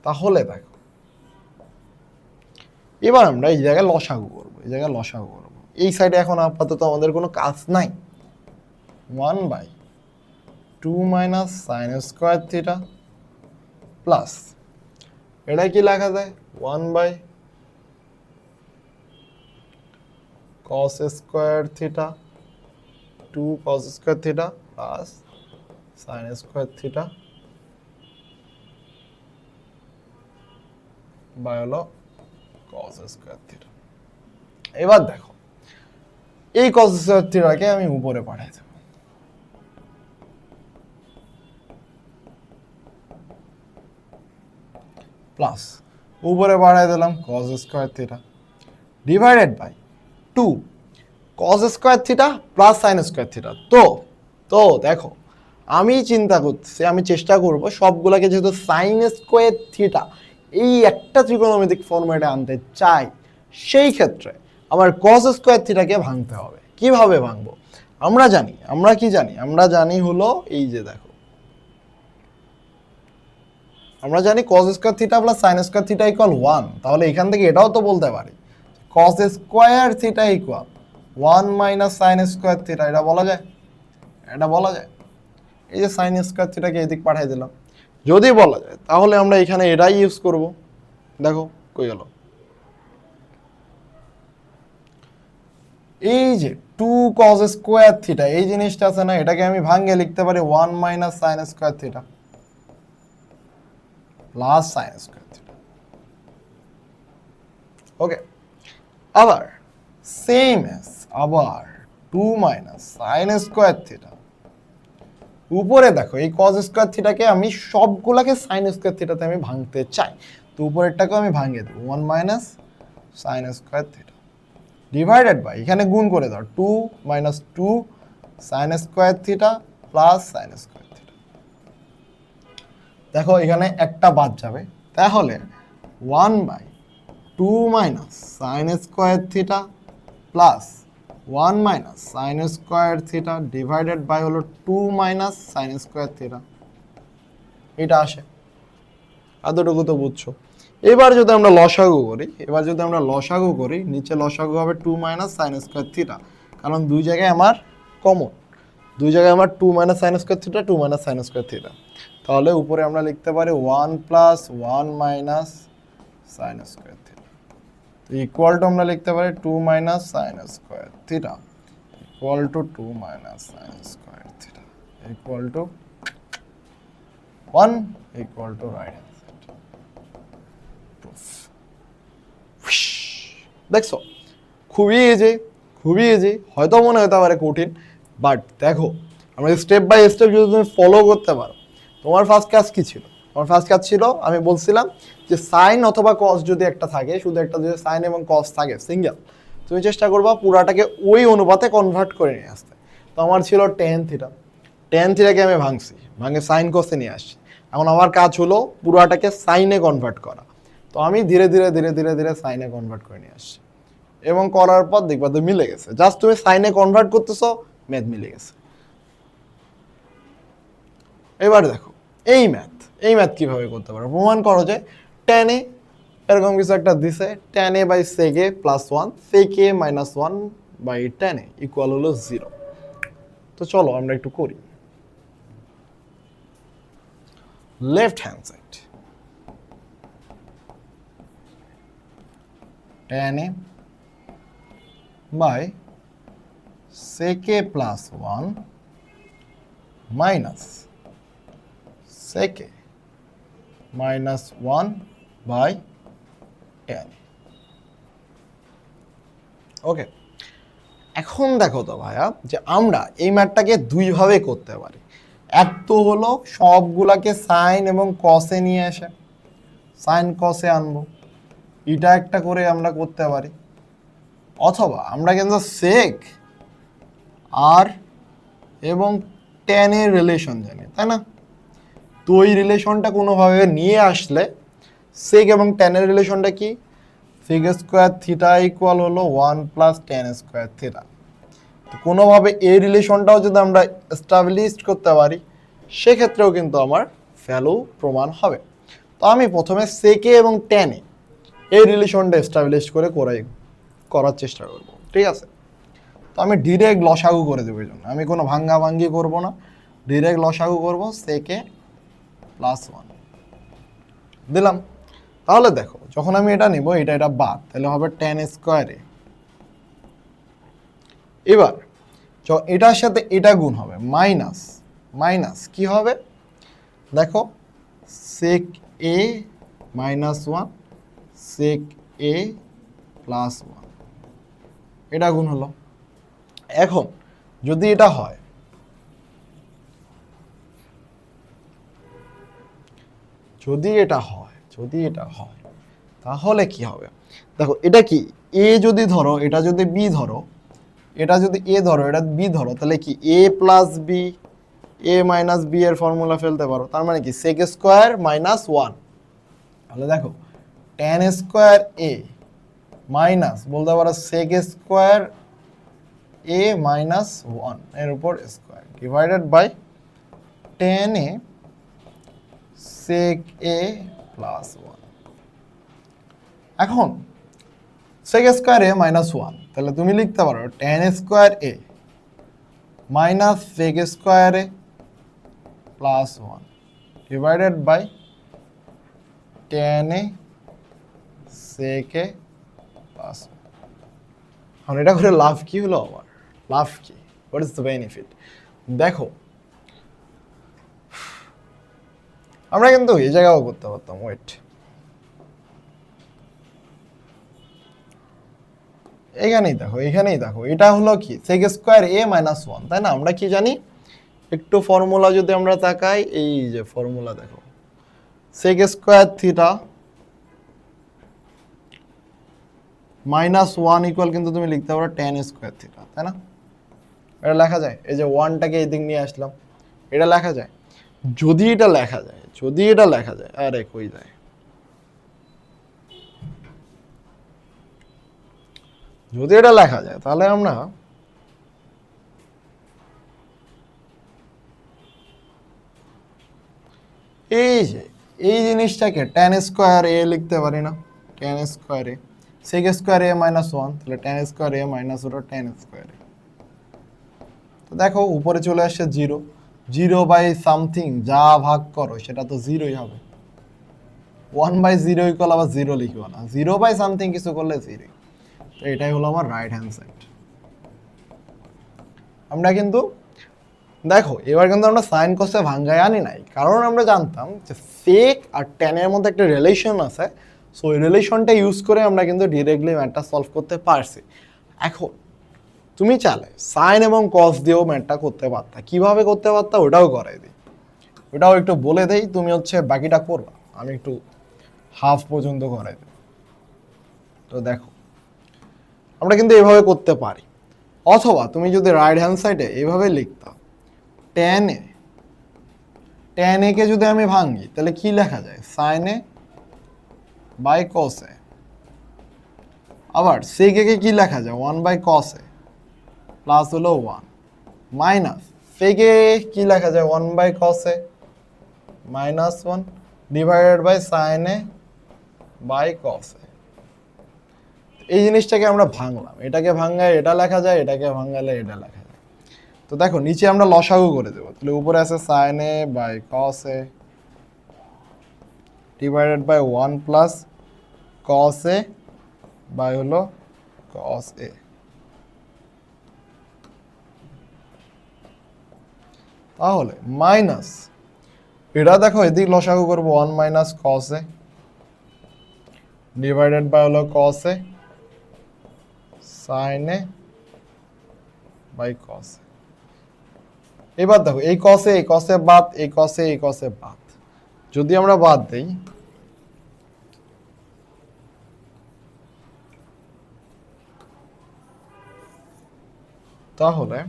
তাহলে দেখো, এবার আমরা এই জায়গায় লসাগু করবো, এই জায়গায় লসাগু করবো। এই সাইডে এখন আপাতত আমাদের কোনো কাজ নাই। 1/2 minus sine square theta plus, এটা কি লেখা যায় 1/cos square theta 2 cos square theta plus sine square theta by হলো cos স্কোয়ার থিটা। এবার দেখো, এই cos স্কোয়ার থিটাকে আমি উপরে পাঠাই দেব, প্লাস উপরে বাড়াই দিলাম cos square theta divided by 2 cos square theta plus sine square theta. তো দেখো, আমি চিন্তা করতেছি, আমি চেষ্টা করব সবগুলোকে, যেহেতু সাইন স্কোয়ার থিটা এই একটা ত্রিকোণমিতিক ফর্মেটে আনতে চাই, সেই ক্ষেত্রে আমার cos স্কোয়ার থিটাকে ভাঙতে হবে। কিভাবে ভাঙবো? আমরা কি জানি? আমরা জানি হলো এই যে দেখো, আমরা জানি cos square theta plus sine square theta equal 1। তাহলে এখান থেকে এটাও তো বলতে পারি cos square theta equal 1 minus sine square theta, এটা বলা যায়? এটা বলা যায়। এই যে সাইন স্কোয়ার থিটাকে এদিক পাঠিয়ে দিলাম, যদি বলা যায় তাহলে আমরা এখানে এটাই ইউজ করব। দেখো কই গেল, এই যে 2 cos স্কোয়ার থিটা এই জিনিসটা আছে না, এটাকে আমি ভাঙিয়ে লিখতে পারি 1 minus sine square theta plus sine square theta. Okay, আবার সেম এস, আবার 2 মাইনাস সাইন স্কোয়ার থিটা, উপরে দেখো এই cos স্কোয়ার থিটাকে আমি সবগুলাকে সাইন স্কোয়ার থিটাতে আমি ভাঙতে চাই, তো উপরেরটাকেও আমি ভাঙিয়ে দেবো 1 minus sine square theta divided by, এখানে গুণ করে দাও 2 minus 2 sine square theta plus sine square theta. দেখো এখানে একটা বাদ যাবে, তাহলে 1/2 minus sine square theta plus 1 minus sine square theta divided by হলো 2 মাইনাস সাইন স্কোয়ার থিটা, এটা আসে। এতটুকু তো বুঝছো। এবার যদি আমরা লসাগু করি, নিচে লসাগু হবে 2 মাইনাস সাইন স্কোয়ার থিটা, কারণ দুই জায়গায় আমার common, 2 minus sine square theta 2 minus sine square theta. তাহলে উপরে আমরা লিখতে পারি 1 plus 1 minus sine square theta equal to, আমরা লিখতে পারি 2 minus sine square theta equal to 2 minus sine square theta equal to 1 equal to right hand side. দেখছো, খুবই ইজি। হয়তো মনে হতে পারে কঠিন, বাট দেখো আমরা স্টেপ বাই স্টেপ যদি তুমি ফলো করতে পারো। তোমার ফার্স্ট কাজ কি ছিল? আমার ফার্স্ট কাজ ছিল, আমি বলছিলাম যে সাইন অথবা কস যদি একটা থাকে, শুধু একটা যদি সাইন এবং কস থাকে সিঙ্গেল, তুমি চেষ্টা করবা পুরাটাকে ওই অনুপাতে কনভার্ট করে নিয়ে আসতে। তো আমার ছিল টেন থিটাকে আমি ভাঙে সাইন কসে নিয়ে আসছি। এখন আমার কাজ হলো পুরাটাকে সাইনে কনভার্ট করা। তো আমি ধীরে ধীরে সাইনে কনভার্ট করে নিয়ে আসছি, এবং করার পর দেখবা তো মিলে গেছে। জাস্ট তুমি সাইনে কনভার্ট করতেছো, ম্যাথ মিলে গেছে। এবার দেখো এই ম্যাথ কিভাবে করতে পারো, প্রমাণ করো যে tan a এরকম কিছু একটা দিছে, tan a by sec a plus 1 sec a minus 1 by tan a equal হলো 0। তো চলো আমরা একটু করি। Left hand side tan a by sec a plus 1 minus sec a minus 1 by tan a। Okay, এখন দেখো তো ভাইয়া যে আমরা এই ম্যাথটাকে দুইভাবে করতে পারি। এক তো হলো সবগুলাকে সাইন এবং কসে নিয়ে এসে সাইন কসে আনবো, এটা একটা করে আমরা করতে পারি। অথবা আমরা কিন্তু সেক আর এবং tan এর রিলেশন জানি, তাই না? তো এই রিলেশনটা কোনোভাবে নিয়ে আসলে সেক এবং tan এর রিলেশনটা কি, সেক স্কোয়ার থিটা ইকুয়াল হলো 1 প্লাস tan স্কোয়ার থিটা। তো কোনোভাবে এই রিলেশনটাও যদি আমরা এস্টাবলিশ করতে পারি সেক্ষেত্রেও কিন্তু আমার ভ্যালু প্রমাণ হবে। তো আমি প্রথমে সেকে এবং tan এই রিলেশনটা এস্টাবলিশ করে করার চেষ্টা করব, ঠিক আছে? তো আমি ডিরেক্ট লসাগু করে দেবো, এই জন্য আমি কোনো ভাঙ্গাভাঙ্গি করবো না, ডিরেক্ট লসাগু করবো সেকে প্লাস 1 দিলাম। তাহলে দেখো যখন আমি এটা নিব এটা বাদ, তাহলে হবে tan স্কোয়ারে। এবার এটার সাথে এটা গুণ হবে মাইনাস মাইনাস কি হবে দেখো, sec a minus 1 sec a plus 1 এটা গুণ হলো। এখন যদি এটা হয়, যদি এটা হয় তাহলে কি হবে দেখো, এটা কি a যদি ধরো, এটা যদি b ধরো, এটা যদি a ধরো, এটা b ধরো, তাহলে কি a plus b, a minus b এর ফর্মুলা ফেলতে পারো। তার মানে কি sec স্কোয়ার মাইনাস 1, তাহলে দেখো tan স্কোয়ার a মাইনাস বলতে পারো sec স্কোয়ার a মাইনাস 1 এর উপর square divided by tan a sec a plus 1। এখন sec স্কোয়ার a মাইনাস 1, তাহলে তুমি লিখতে পারো tan square a minus sec square a plus 1 divided by tan a sec a plus 1। এখন এটা করে লাভ কি হলো আমার, লাভ কি, হোয়াট ইজ দ্য বেনিফিট? দেখো আমরা কিন্তু এই জায়গাও করতে পারতাম, ওয়েট, এখানেই দেখো এটা হলো কি sec স্কোয়ার a মাইনাস 1, তাই না? আমরা কি জানি, একটু ফর্মুলা যদি আমরা তাকাই, এই যে ফর্মুলা দেখো, sec square theta minus 1 equal কিন্তু তুমি লিখতে পারো tan স্কোয়ার থিটা, তাই না? এটা লেখা যায়, এই যে 1টাকে এই দিক নিয়ে আসলাম, এটা লেখা যায়। যদি এটা লেখা যায়, আরে কই যায়, যদি এটা লেখা যায় তাহলে আমরা এই যে এই জিনিসটাকে tan স্কোয়ার a লিখতে পারি না, tan square a sec square a minus 1, তাহলে tan স্কোয়ার a মাইনাস ওটা tan স্কোয়ার a। তো দেখো উপরে চলে আসছে 0, 0 বাই সামথিং যা ভাগ করো সেটা তো 0ই হবে, 1 বাই 0 ইকুয়াল আবার 0 লিখবো না, 0 বাই সামথিং কিছু করলে 0। তো এটাই হলো আমার রাইট হ্যান্ড সাইড। আমরা কিন্তু দেখো এবার কিন্তু আমরা সাইন কসে ভাঙ্গায় আনি নাই, কারণ আমরা জানতাম যে সেক আর tan এর মধ্যে একটা রিলেশন আছে। সো এই রিলেশনটা ইউজ করে আমরা কিন্তু ডিরেক্টলি ম্যাথটা সলভ করতে পারছি। এখন তুমি চাইলে সাইন এবং কস দিয়েও ম্যাথটা করতে পারতা, কিভাবে করতে পারতা ওটাও করাই দিই, ওটাও একটু বলে দেই, তুমি হচ্ছে বাকিটা করবা, আমি একটু হাফ পর্যন্ত করাই দিই। তো দেখো আমরা কিন্তু এভাবে করতে পারি, অথবা তুমি যদি রাইট হ্যান্ড সাইডে এইভাবে লিখতা tan a কে যদি আমি ভাঙি তাহলে কি লেখা যায়, sin a by cos a। আবার sec a কে কি লেখা যায়, 1 বাই cos a প্লাস হলো 1 মাইনাস sec a কি লেখা যায়, 1 by cos a -1 divided by sine A by cos A. এই জিনিসটাকে আমরা ভাঙলাম, এটাকে ভাঙায় এটা লেখা যায়, এটাকে ভাঙালে এটা লেখা যায়। তো দেখো নিচে আমরা লসাগু করে দেবো, তাহলে উপরে আছে sine A by cos A divided by 1 plus cos A by হলো কস এ। তাহলে মাইনাস এটা দেখো এদিক লসাগু করবো 1 minus cos A divided by হলো cos A sine A by cos A. এবার দেখো এই কসে বাদ, এই কসে বাদ, যদি আমরা বাদ দেই তাহলে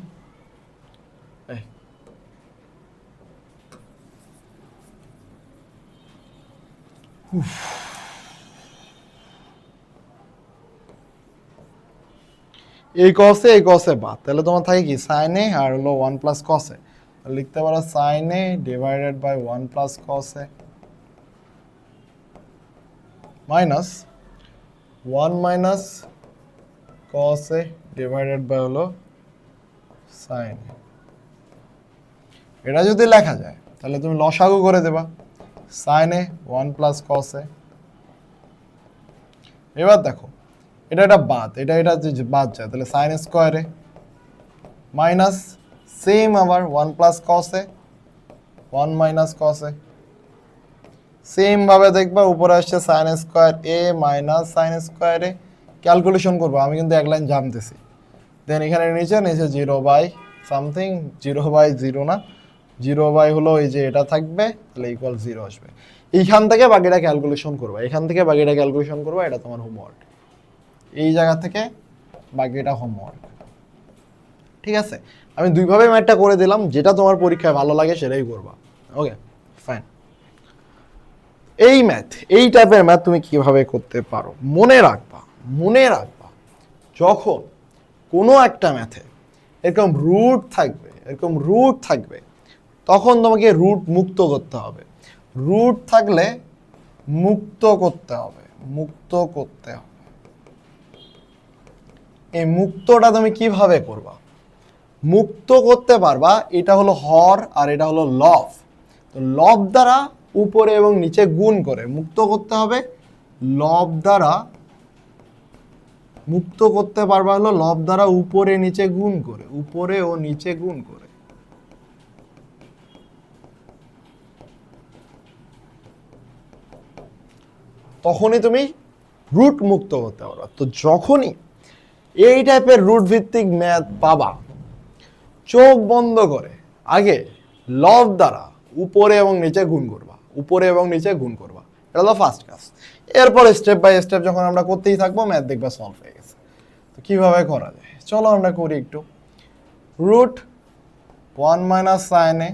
এই কসে বাদ, তাহলে তোমার থাকে কি সাইন এ আর হলো 1 প্লাস কস এ, লিখতে পারো sine A divided by 1 plus cos A minus 1 minus cos A divided by হলো সাইন এ। এটা যদি লেখা যায় তাহলে তুমি লসাগু করে দেবা sign A 1 plus cos A. এবার দেখো এটা বাদ, এটা যদি বাদ যায় তাহলে সাইন স্কোয়ারে মাইনাস সেম আবার 1 প্লাস কস এ 1 মাইনাস কস এ। সেম ভাবে দেখবা উপরে আসছে sign square A minus sine square A. Calculation করবো, আমি কিন্তু এক লাইন জানতেছি। দেন এখানে নিচে 0 বাই সামথিং, 0 বাই 0 না, 0 বাই হলো এই যে এটা থাকবে, তাহলে ইকুয়াল 0 আসবে। এইখান থেকে বাকিটা ক্যালকুলেশন করবা, এখান থেকে বাকিটা ক্যালকুলেশন করবা, এটা তোমার হোমওয়ার্ক। এই জায়গা থেকে বাকিটা হোমওয়ার্ক, ঠিক আছে? আমি দুইভাবে ম্যাথটা করে দিলাম, যেটা তোমার পরীক্ষায় ভালো লাগে সেটাই করবা। Okay fine. এই টাইপের ম্যাথ তুমি কিভাবে করতে পারো মনে রাখবা, যখন কোনো একটা ম্যাথে এরকম রুট থাকবে তখন তোমাকে রুট মুক্ত করতে হবে। রুট থাকলে মুক্ত করতে হবে। এই মুক্তটা তুমি কিভাবে করবা? মুক্ত করতে পারবা, এটা হলো হর আর এটা হলো লব। তো লব দ্বারা উপরে এবং নিচে গুণ করে মুক্ত করতে হবে। লব দ্বারা মুক্ত করতে পারবা হলো লব দ্বারা উপরে নিচে গুণ করে, উপরে ও নিচে গুণ করে। তখনই তুমি রুট মুক্ত করতে পারবা। তো যখনই এই টাইপের রুট ভিত্তিক ম্যাথ পাবা, চোখ বন্ধ করে আগে লব দ্বারা উপরে এবং নিচে গুণ করবা, এটা হলো ফার্স্ট কাজ। এরপর স্টেপ বাই স্টেপ যখন আমরা করতেই থাকবো ম্যাথ দেখবা সলভ হয়ে গেছে। তো কিভাবে করা যায় চলো আমরা করি একটু। Root 1 minus sine A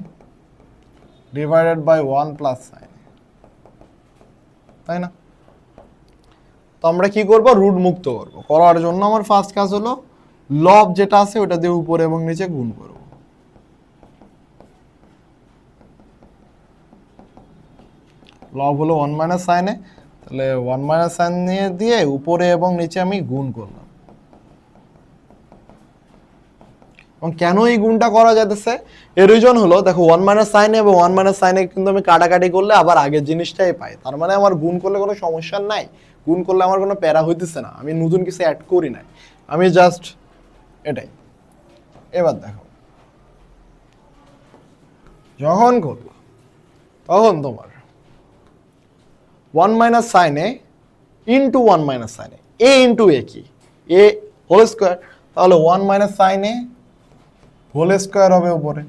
divided by 1 plus sine A, তাই না? তো আমরা কি করব? রুট মুক্ত করব। করার জন্য আমার ফার্স্ট কাজ হলো লব যেটা আছে ওটা দিয়ে উপরে এবং নিচে গুণ করব। লব হলো 1 মাইনাস সাইন এ, তাহলে 1 মাইনাস সাইন নিয়ে দিয়ে উপরে এবং নিচে আমি গুণ করলাম। এবং কেন এই গুণটা করা যাইতেছে এর রিজন হলো, দেখো 1 মাইনাস সাইন এবং 1 মাইনাস সাইনে কিন্তু আমি কাটাকাটি করলে আবার আগের জিনিসটাই পাই। তার মানে আমার গুণ করলে কোনো সমস্যা নাই, গুণ করলে আমার কোনো প্যারা হইতেছে না, আমি নতুন কিছু অ্যাড করি নাই, আমি জাস্ট এটাই। এবার দেখো যখন করলাম তখন তোমার 1 minus sine A into 1 minus sine A into A কি? এ হোল স্কোয়ার, তাহলে 1 minus sine A whole square হবে উপরে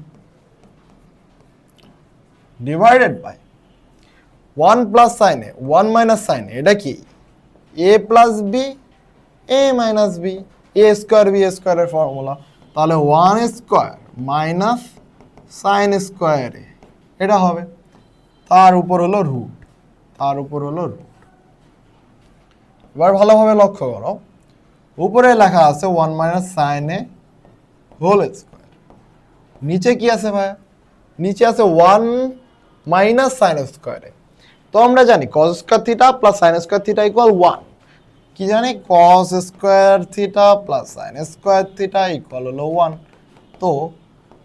divided by 1 plus sine A 1 minus sine এ, এটা কি? A plus B A minus B, A square B স্কোয়ারের ফর্মুলা, তাহলে 1 square minus sine square A, এটা হবে। তার উপর হলো রুট, এবার ভালোভাবে লক্ষ্য করো, উপরে লেখা আছে 1 minus sine A whole square, নিচে কি আছে ভাইয়া? নিচে আছে 1 মাইনাস সাইন স্কোয়ারে। তো আমরা জানি কস square theta plus sine square theta equal 1। কি জানি কস square theta plus sine square theta equal হলো 1। তো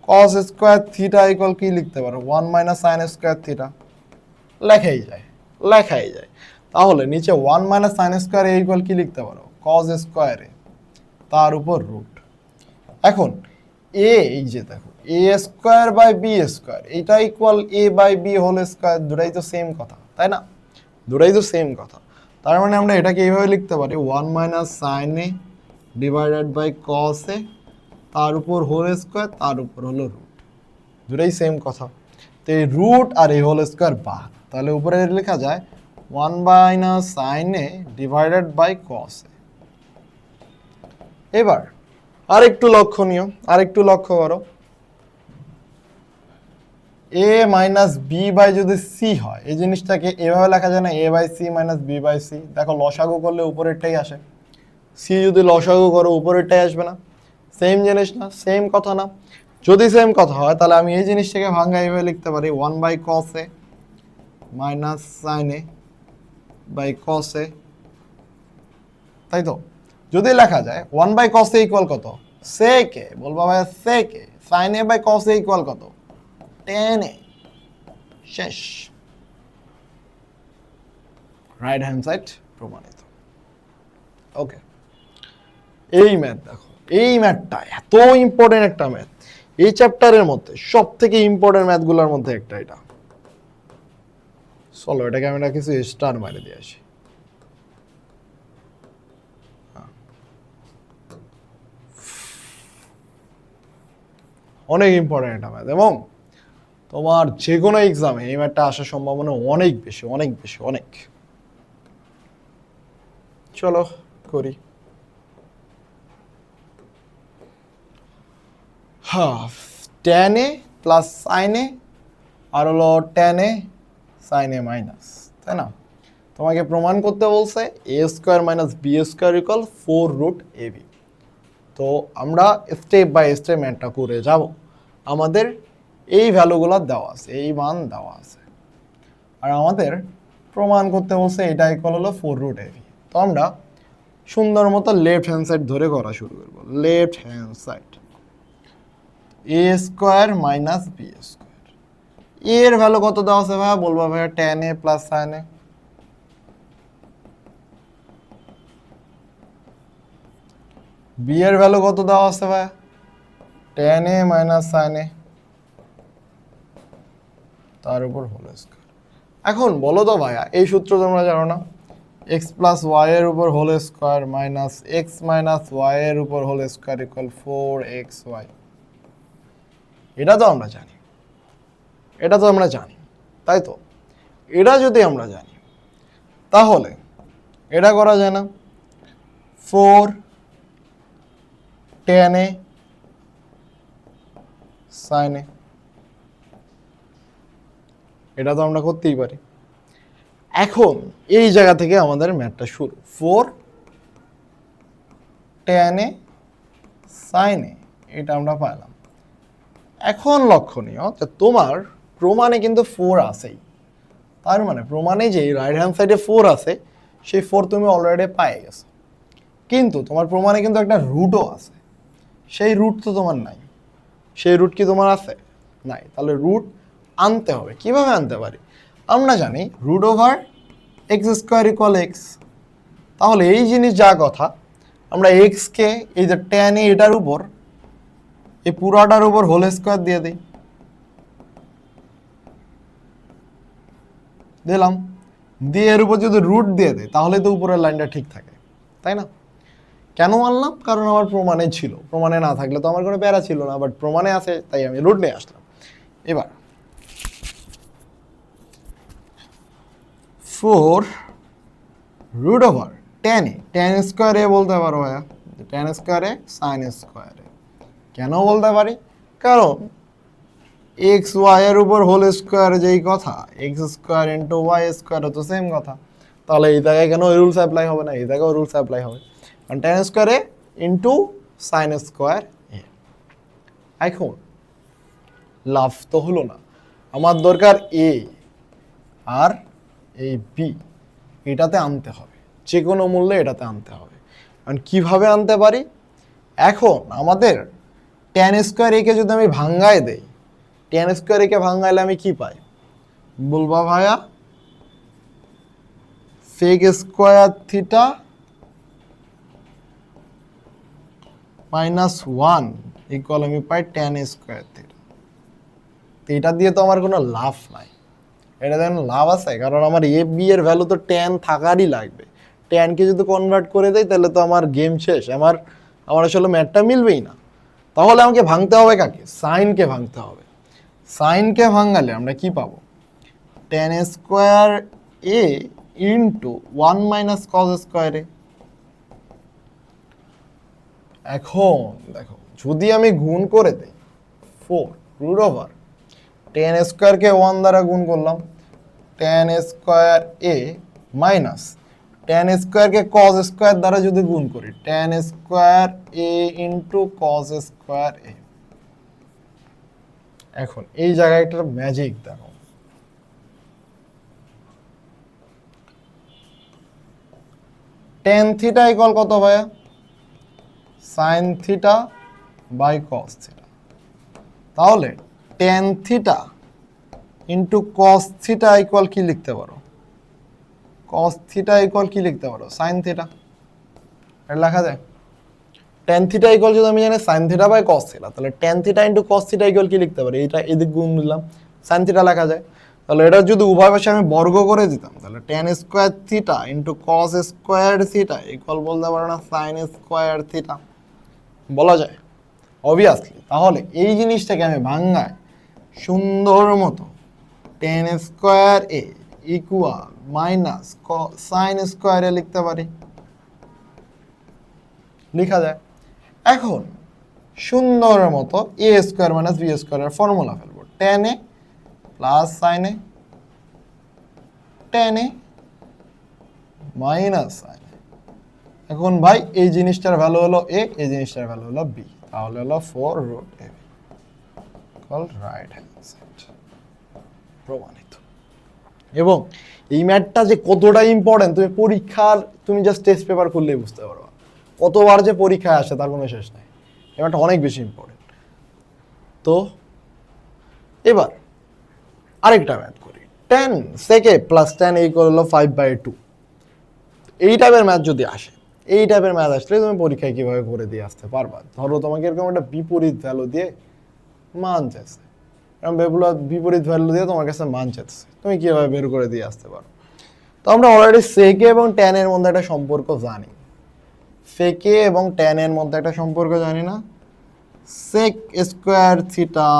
কস স্কোয়ার থিটা ইকুয়াল কি লিখতে পারো 1 মাইনাস সাইন স্কোয়ার থিটা, লেখাই যায়। তাহলে নিচে 1 minus sine square A equal কি লিখতে পারো কস স্কোয়ারে তার উপর রুট। এখন এই যে দেখো a square by B square এটা equal a by b whole square, দুটাই তো সেম কথা তাই না, দুটাই তো সেম কথা। তার মানে আমরা এটাকে এইভাবে লিখতে পারি 1 minus sine A divided by cos A তার উপর হোল স্কোয়ার তার উপর হলো রুট, দুটাই সেম কথা। তো এই রুট আর এই হোল স্কোয়ার বাদ, তাহলে উপরে লেখা যায় 1 minus sine A divided by cos A. এবার আরেকটু লক্ষণীয়, আরেকটু লক্ষ্য করো, এ মাইনাস বি বাই যদি সি হয় এই জিনিসটাকে এভাবে লেখা যায় না A by C minus B by C. দেখো লসাগু করলে উপরেরটাই আসে, সি যদি লসাগু করো উপরেরটাই আসবে না, সেম জিনিস না, সেম কথা না? যদি সেম কথা হয় তাহলে আমি এই জিনিসটাকে ভাঙ্গা এইভাবে লিখতে পারি 1 by cos A minus sine A by cos A, তাই তো? যদি লেখা যায় 1 বাই কস এ ইকুয়াল কত সেক এ, বলবা ভাই sec A, sine A by cos A equal কত tan এ, শেষ, রাইট হ্যান্ড সাইড প্রমাণিত। ওকে, এই ম্যাথ দেখো, এই ম্যাথটা এত ইম্পর্টেন্ট একটা ম্যাথ, এই চ্যাপ্টারের মধ্যে সব থেকে ইম্পর্টেন্ট ম্যাথগুলোর মধ্যে একটা এটা। চলো এটাকে আমি না কিছু স্টার মারে দিয়ে আসি। অনেক ইম্পর্টেন্ট একটা ম্যাথ এবং তোমার যে কোনো এক্সামে এই ম্যাথটা আসার সম্ভাবনা অনেক বেশি, অনেক বেশি, অনেক। চলো করি। tan A plus sine A আর হলো tan A sine A minus, তাই না? তোমাকে প্রমাণ করতে বলছে A square minus B square equal 4 root A B. তো আমরা স্টেপ বাই স্টেপ ম্যাথটা করে যাব। আমাদের এই ভ্যালুগুলো দেওয়া আছে, এই মান দেওয়া আছে, আর আমাদের প্রমাণ করতে বলছে এটা ইকুয়াল হলো 4 রুট এ বি। তো আমরা সুন্দর মতো লেফট হ্যান্ড সাইড ধরে করা শুরু করবো। লেফট হ্যান্ড সাইড এ স্কোয়ার মাইনাস বি স্কোয়ার, এর ভ্যালু কত দেওয়া আছে ভাইয়া? বলবো ভাইয়া tan A plus sine A. B এর ভ্যালু কত দেওয়া আছে ভাইয়া? tan এ মাইনাস সাইন এ তার উপর হোল স্কোয়ার। এখন বলো তো ভাইয়া এই সূত্র তোমরা জানো না, এক্স প্লাস ওয়াই এর উপর whole square minus x minus y এর উপর হোল স্কোয়ার ইকুয়াল 4xy। এটা তো আমরা জানি, এটা তো আমরা জানি, তাই তো? এটা যদি আমরা জানি তাহলে এটা করা যায় না 4 tan এ সাইন এ, এটা তো আমরা করতেই পারি। এখন এই জায়গা থেকে আমাদের ম্যাথটা শুরু, 4 tan এ সাইন এ, এটা আমরা পাইলাম। এখন লক্ষণীয় যে তোমার প্রমাণে কিন্তু 4 আছেই, তার মানে প্রমাণে যে রাইট হ্যান্ড সাইডে 4 আছে সেই 4 তুমি অলরেডি পেয়ে গেছো, কিন্তু তোমার প্রমাণে কিন্তু একটা রুটও আছে, সেই রুট তো তোমার নাই। সেই রুট কি তোমার আছে? নাই। তাহলে রুট আনতে হবে। কিভাবে আনতে পারি? আমরা জানি root over x square equal x. তাহলে এই জিনিস যা কথা, আমরা এক্সকে এই যে tan এ এটার উপর, এই পুরাটার উপর হোল স্কোয়ার দিয়ে দিই, দিলাম, দিয়ে এর উপর যদি রুট দিয়ে দেয় তাহলে তো উপরের লাইনটা ঠিক থাকে, তাই না? কেন আনলাম? কারণ আমার প্রমাণে ছিল, প্রমাণে না থাকলে তো আমার কোনো প্যারা ছিল না, বাট প্রমাণে আছে তাই আমি রুট নিয়ে আসলাম। এবার 4 রুট ওভার tan এ, tan স্কোয়ার এ বলতে পারো ভাইয়া, tan স্কোয়ার এ সাইন স্কোয়ার এ। কেন বলতে পারি? কারণ এক্স ওয়াই এর উপর হোল স্কোয়ার যেই কথা, x square into y square তো সেম কথা। তাহলে এই জায়গায় কেন ওই রুলস অ্যাপ্লাই হবে না? এই জায়গায় রুলস অ্যাপ্লাই হবে, কারণ tan স্কোয়ার এ ইন্টু সাইন স্কোয়ার এ। এখন লাভ তো হলো না, আমার দরকার এ আর এই বি, এটাতে আনতে হবে, যে কোনো মূল্যে এটাতে আনতে হবে। কারণ কীভাবে আনতে পারি, এখন আমাদের tan স্কোয়ার একে যদি আমি ভাঙ্গায় দেই, tan স্কোয়ার একে ভাঙ্গাইলে আমি কি পাই বলবা ভাইয়া? sec স্কোয়ার থিটা -1 ইকুয়াল আমি পাই tan স্কোয়ার থিটা। তো এটা দিয়ে তো আমার কোনো লাভ নাই, এটা যেন লাভ আছে, কারণ আমার এ বি এর ভ্যালু তো tan থাকারই লাগবে। ট্যানকে যদি কনভার্ট করে দেয় তাহলে তো আমার গেম শেষ, আমার আসলে ম্যাথটা মিলবেই না। তাহলে আমাকে ভাঙতে হবে কাকে? সাইনকে ভাঙতে হবে। সাইনকে ভাঙালে আমরা কি পাবো? tan স্কোয়ার এ ইন্টু 1 মাইনাস কজ স্কোয়ার এ। এখন দেখো, যদি আমি গুণ করে দিই 4 রুট ওভার tan স্কোয়ারকে 1 দ্বারা গুণ করলাম, tan square A minus tan স্কোয়ারকে cos স্কোয়ার দ্বারা যদি গুণ করি, tan স্কোয়ার এ ইন্টু cos স্কোয়ার এ। এখন এই জায়গায় একটা ম্যাজিক দেখো, tan থিটা ইকুয়াল কত ভাইয়া? sin থিটা বাই cos থিটা। তাহলে tan থিটা ইন্টু cos থিটা ইকুয়াল কি লিখতে পারো? cos থিটা ইকুয়াল কি লিখতে পারো? sin theta. এটা লেখা যায়। tan থিটা ইকুয়াল যদি আমি জানি sin থিটা বাই cos থিটা, তাহলে tan থিটা ইন্টু cos থিটা ইকুয়াল কি লিখতে পারি? এটা এদিক গুণ দিলাম, sin থিটা লেখা যায়। তাহলে এটা যদি উভয় পাশে আমি বর্গ করে দিতাম, তাহলে tan square theta into cos square theta equal বলতে পারো না sin স্কোয়ার থিটা? বলা যায় অবভিয়াসলি। তাহলে এই জিনিসটাকে আমি ভাঙায় সুন্দর মতো tan square A equal minus sin square এ লিখতে পারি, লেখা যায়। এখন সুন্দর মতো এ স্কোয়ার মাইনাস বি স্কোয়ারের ফর্মুলা ফেলবো, tan A plus sin A, tan A minus sin এ। এখন ভাই এই জিনিসটার ভ্যালু হলো এ, এই জিনিসটার ভ্যালু হলো বি, তাহলে হলো 4 root A B call right hand side. প্রমাণিত। এবং এই ম্যাথটা যে কতটা ইম্পর্টেন্ট তুমি পরীক্ষার, তুমি জাস্ট টেস্ট পেপার খুললেই বুঝতে পারবা। কতবার যে পরীক্ষায় আসে তার কোনো শেষ নাই, এই ম্যাথটা অনেক বেশি ইম্পর্টেন্ট। তো এবার আরেকটা ম্যাথ করি, tan sec a plus tan a equal হলো 5/2। এই টাইপের ম্যাথ যদি আসে, এই টাইপের ম্যাথ আসলে তুমি পরীক্ষায় কীভাবে করে দিয়ে আসতে পারবা? ধরো তোমাকে এরকম একটা বিপরীত ভ্যালু দিয়ে মান চাইছে, এরকম বিপরীত ভ্যালু দিয়ে তোমার কাছে মান চাইছে, তুমি কীভাবে বের করে দিয়ে আসতে পারো? তো আমরা অলরেডি sec a এবং tan এর মধ্যে একটা সম্পর্ক জানি। sec a এবং tan এর মধ্যে একটা সম্পর্ক জানি না? sec square theta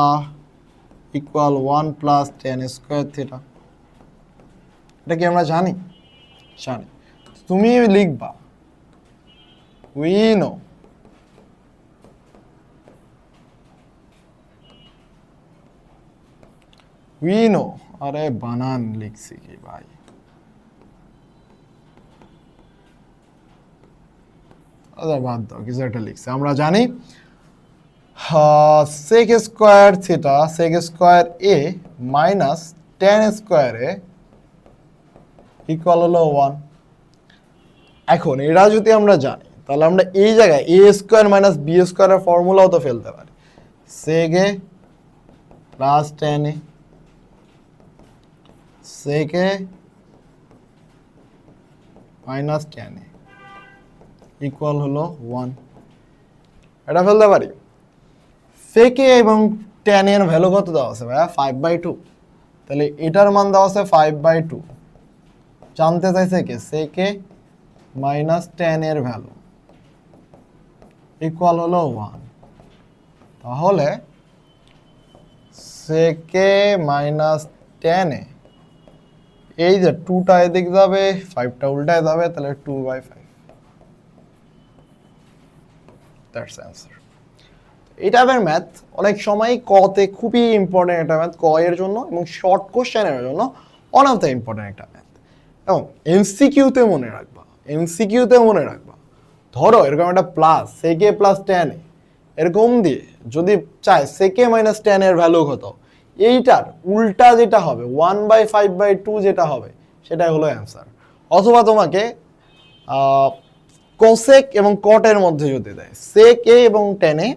equal 1 plus tan square theta. এটা কি আমরা জানি? জানি। তুমি লিখবা we know আরে বানান লিখছি কি ভাই? আচ্ছা বাদ দাও, কিছু একটা লিখছি। আমরা জানি sec square theta sec square A minus tan square A equal হলো 1। এখন এটা যদি আমরা জানি, তাহলে আমরা এই জায়গায় এ স্কোয়ার মাইনাস বি স্কোয়ারের ফর্মুলাও তো ফেলতে পারি। sec a plus tan a, sec a minus tan a equal হলো 1। এটা ফেলতে পারি। sec a এবং tan a এর ভ্যালু কত দেওয়া আছে ভাইয়া? 5/2। তাহলে এটার মান দেওয়া আছে 5/2। জানতে চাইছে কি? sec a মাইনাস tan এর ভ্যালু ইকুয়াল হলো 1। তাহলে sec a minus tan a, এই যে 2টা এদিক যাবে, 5টা উল্টায় যাবে, তাহলে 2/5। That's answer. এটা আবার ম্যাথ অনেক সময় কতে খুবই ইম্পর্টেন্ট একটা ম্যাথ, ক এর জন্য এবং শর্ট কোশ্চেনের জন্য ওয়ান অফ দ্য ইম্পর্টেন্ট একটা ম্যাথ। এবং এমসিকিউতে মনে রাখবা, এমসিকিউতে মনে রাখবা, ধরো এরকম একটা plus sec a plus tan a এরকম দিয়ে যদি চায় sec a মাইনাস tan এর ভ্যালু কত, এইটার উল্টা যেটা হবে 1/5/2 যেটা হবে সেটাই হলো অ্যান্সার। অথবা তোমাকে কোসেক এবং কটের মধ্যে যদি দেয় সেক এ এবং টেনে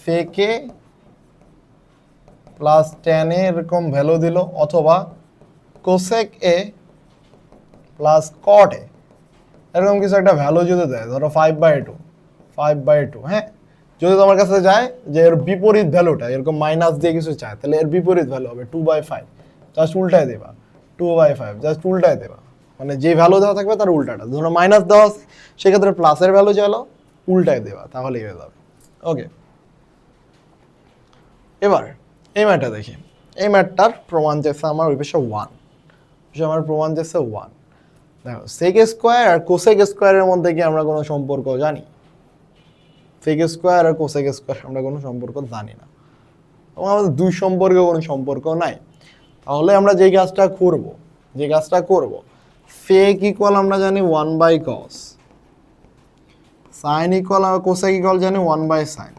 সেক এ প্লাস টেন এ এরকম ভ্যালু দিল, অথবা কোসেক এ প্লাস কট এ এরকম কিছু একটা ভ্যালু যদি দেয়, ধরো 5/2, হ্যাঁ, যদি তোমার কাছে যায় যে এর বিপরীত ভ্যালুটা এরকম মাইনাস দিয়ে কিছু চায়, তাহলে এর বিপরীত ভ্যালু হবে 2/5, জাস্ট উল্টায় দেবা 2/5, জাস্ট উল্টায় দেবা, মানে যে ভ্যালু দেওয়া থাকবে তার উল্টাটা, ধরো মাইনাস দেওয়া আছে সেক্ষেত্রে প্লাসের ভ্যালু চাইলো উল্টায় দেবা, তাহলেই হয়ে যাবে। ওকে, এবার এই ম্যাটটা দেখি। এই ম্যাটটার প্রমাণ চেয়েছে আমার ওই পেশে 1, আমার প্রমাণ চেয়েছে 1। দেখো সেক স্কোয়ার আর কোসেক স্কোয়ারের মধ্যে কি আমরা কোনো সম্পর্ক জানি? সেক স্কোয়ার আর কোসেক স্কোয়ার আমরা কোনো সম্পর্ক জানি না, এবং আমাদের দুই সম্পর্কে কোনো সম্পর্ক নাই। তাহলে আমরা যে কাজটা করব সেক ইকুয়াল আমরা জানি 1/cos, সাইন ইকুয়াল আর কোসেক ইকুয়াল জানি 1/sin।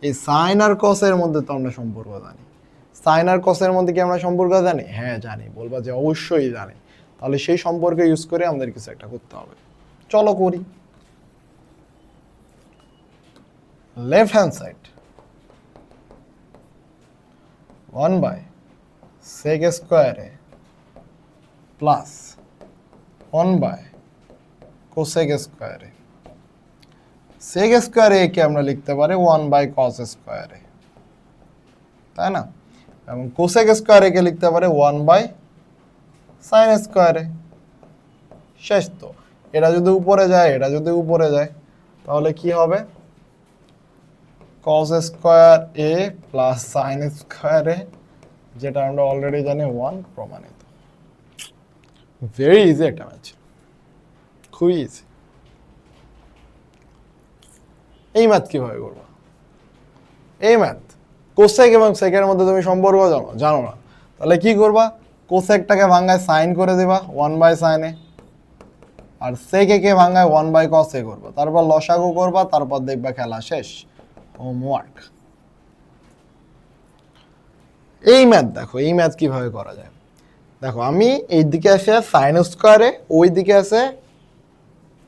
এই সাইন আর কসের মধ্যে তো আমরা সম্পর্ক জানি। সাইন আর কসের মধ্যে কি আমরা সম্পর্ক জানি? হ্যাঁ জানি। বলবা যে অবশ্যই জানি। তাহলে সেই সম্পর্ক ইউজ করে আমাদের কিছু একটা করতে হবে, চলো করি। লেফট হ্যান্ড সাইড 1/sec স্কোয়ারে প্লাস 1/cosec স্কোয়ারে, sec স্কোয়ারে কে আমরা লিখতে পারি 1/cos স্কোয়ারে, তাই না? এবং cosec স্কোয়ারে কে লিখতে পারি 1/sin স্কোয়ারে। শেষ তো। এটা যদি উপরে যায় তাহলে কি হবে? cos square a plus sin square a, যেটা আমরা অলরেডি জানি 1 প্রমাণিত। ভেরি ইজি একটা ম্যাচ, খুবই ইজি। এই ম্যাথ কিভাবে করবো? এই ম্যাথ কোসেক এবং সেকের মধ্যে তুমি সম্পর্ক জানো না, তাহলে কি করবা? কোসেকটাকে ভাঙায় সাইন করে দেবা 1/sin a, আর সেকে কে ভাঙায় 1/cos a করবা, তারপর লসাগু করবা, তারপর দেখবা খেলা শেষ, হোমওয়ার্ক। এই ম্যাথ দেখো, এই ম্যাথ কিভাবে করা যায় দেখো। আমি এই দিকে আছে সাইন স্কোয়ারে, ওই দিকে আছে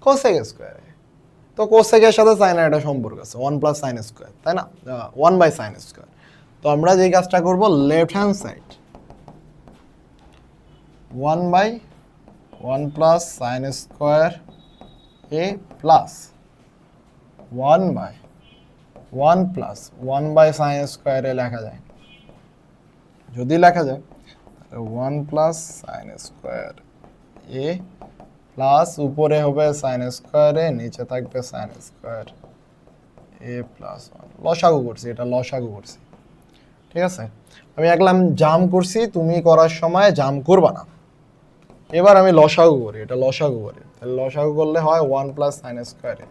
কোসেক স্কোয়ারে। তো কোসেকের সাথে সাইনের একটা সম্পর্ক আছে 1+sin স্কোয়ার, তাই না? 1/sin square. তো আমরা যে কাজটা করব, left hand side 1/1+sin square a plus 1/1+1/sin square a লেখা যায়। যদি লেখা যায় 1+sin স্কোয়ার a প্লাস উপরে হবে sin স্কোয়ার a, নিচে থাকবে sin স্কোয়ার a প্লাস 1। লসাগু করছি, এটা লসাগু করছি, ঠিক আছে? আমি একলাম জাম করছি, তুমি করার সময় জাম করবা না। এবার আমি লসাগু করি, এটা লসাগু করি, তাহলে লসাগু করলে হয় 1+sin স্কোয়ার a,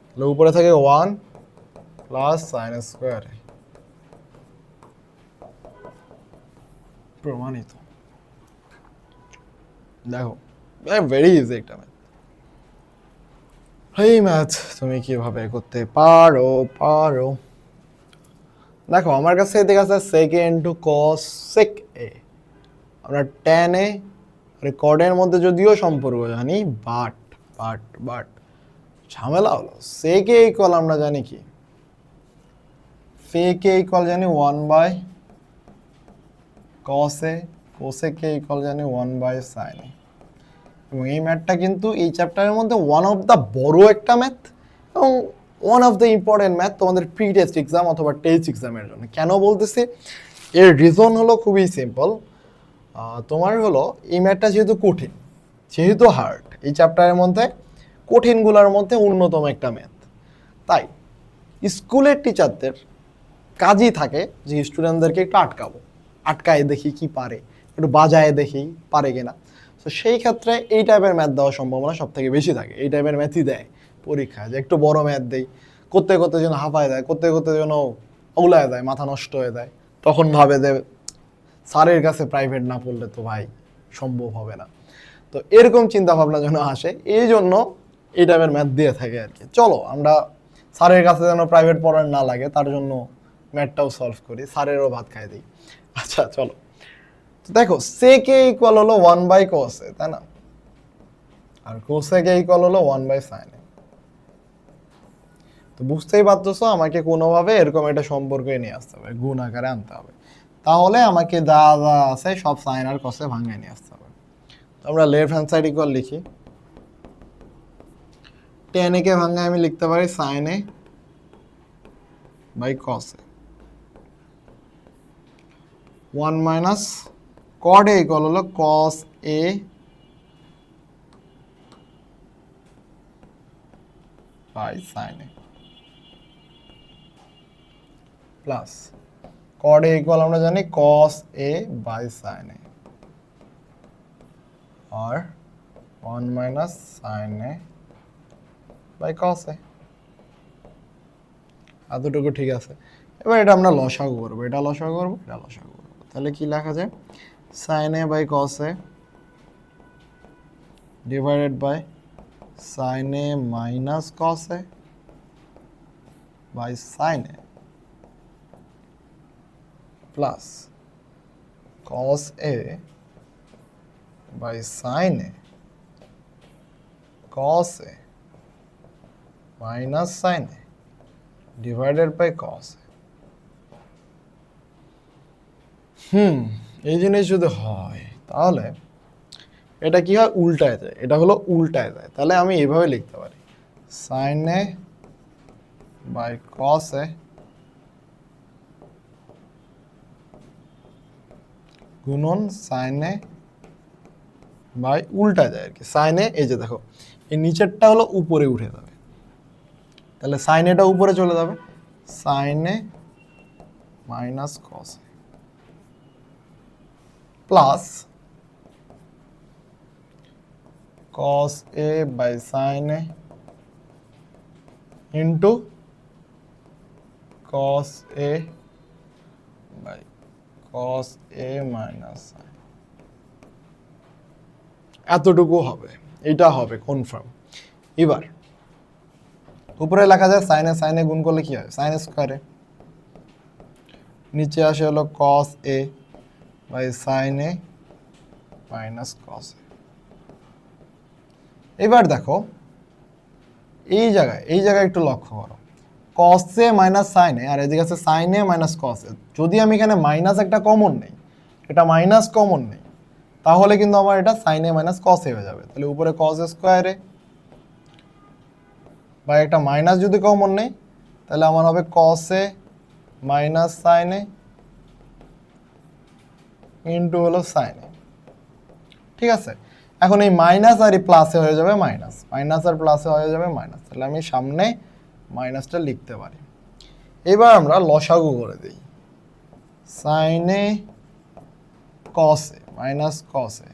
তাহলে উপরে থাকে 1+sin স্কোয়ার a, প্রমাণিত। দেখো ভেরি ইজি একটা ম্যাথ। এই ম্যাথ তুমি কিভাবে করতে পারো? দেখো আমার কাছে এদিকে আছে sec a into cos sec a, আমরা tan a রেকর্ডের মধ্যে যদিও সম্পর্ক জানি, বাট ঝামেলা হলো sec a ইকুয়াল আমরা জানি কি, sec a ইকুয়াল জানি 1/cos a, cosec a equal জানি 1/sin a। এবং এই ম্যাথটা কিন্তু এই চ্যাপ্টারের মধ্যে ওয়ান অফ দ্য বড় একটা ম্যাথ এবং one of the important math তোমাদের প্রি টেস্ট এক্সাম অথবা টেস্ট এক্সামের জন্য। কেন বলতেছি? এর রিজন হলো খুবই সিম্পল। তোমার হলো এই ম্যাথটা যেহেতু কঠিন, যেহেতু হার্ড, এই চ্যাপ্টারের মধ্যে কঠিনগুলোর মধ্যে অন্যতম একটা ম্যাথ, তাই স্কুলের টিচারদের কাজই থাকে যে স্টুডেন্টদেরকে একটু আটকায় দেখি কি পারে, একটু বাজায় দেখি পারে কিনা। তো সেই ক্ষেত্রে এই টাইপের ম্যাথ দেওয়ার সম্ভাবনা সব থেকে বেশি থাকে। এই টাইপের ম্যাথই দেয় পরীক্ষায়, যে একটু বড় ম্যাথ দেই, করতে যেন হাঁপায় দেয়, করতে যেন ওলায় দেয়, মাথা নষ্ট হয়ে যায়। তখন ভাবে যে স্যারের কাছে প্রাইভেট না পড়লে তো ভাই সম্ভব হবে না। তো এরকম চিন্তা ভাবনা যেন আসে, এই জন্য এই টাইপের ম্যাথ দিয়ে থাকে আর কি। চলো আমরা স্যারের কাছে যেন প্রাইভেট পড়ার না লাগে তার জন্য ম্যাথটাও সলভ করি, স্যারেরও ভাত খাই দিই। আচ্ছা চলো, তো দেখো sec a ইকুয়াল হলো 1/cos a, তাই না? আর cos a ইকুয়াল হলো 1/sin a। তো বুঝতেই পারতেছো আমাকে কোনোভাবে এরকম একটা সম্পর্কে নিয়ে আসতে হবে, গুণ আকারে আনতে হবে। তাহলে আমাকে যা যা আছে সব সাইন আর কসে ভাঙায় নিয়ে আসতে হবে। তো আমরা লেফট হ্যান্ড সাইড ইকুয়াল লিখি। tan a কে ভাঙায় আমি লিখতে পারি sin a by cos a। 1 minus cot a equal হলো cos a by sin a plus cot a equal আমরা জানি cos a by sin a আর 1 minus sin a by cos a। এতটুকু ঠিক আছে। এবার এটা আমরা লসাগু করবো, এটা লসাগু করবো, এটা লসাগু করবো। তাহলে কি লেখা যায়? sin a by cos a divided by sin a minus cos a by sin a plus cos a by sin a cos a minus sin a divided by cos a। এই জিনিস যদি হয় তাহলে এটা কি হয়? উল্টায় যায়, এটা হলো উল্টায় যায়। তাহলে আমি এইভাবে লিখতে পারি sin a by cos a গুণন sin a বাই উল্টা যায় আর কি। sin a এই যে দেখো এই নিচেরটা হলো উপরে উঠে যাবে, তাহলে sin a টা উপরে চলে যাবে, sin a minus cos a plus cos a by sin a into cos a by cos a minus sin। এতটুকু হবে, এটা হবে কনফার্ম। এবার উপরে লেখা যায় sin a গুণ করলে কি হয়? sin স্কয়ারে নিচে আসে হলো cos a by sin a minus cos a। এবার দেখো এই জায়গায় একটু লক্ষ্য করো, cos a minus sin a আর এদিকে আছে sin a minus cos a। যদি আমি এখানে মাইনাস একটা কমন নেই, এটা মাইনাস কমন নেই, তাহলে কিন্তু আমার এটা sin a minus cos a হয়ে যাবে। তাহলে উপরে cos স্কয়ারে বা একটা মাইনাস যদি কমন নেই, তাহলে আমার হবে cos a minus sin a into হলো sin a। ঠিক আছে, এখন এই মাইনাস আর এই প্লাসে হয়ে যাবে মাইনাস, মাইনাস আর প্লাসে হয়ে যাবে মাইনাস। তাহলে আমি সামনে মাইনাসটা লিখতে পারি। এবার আমরা লসাগু করে দিই, sin a cos a minus cos a।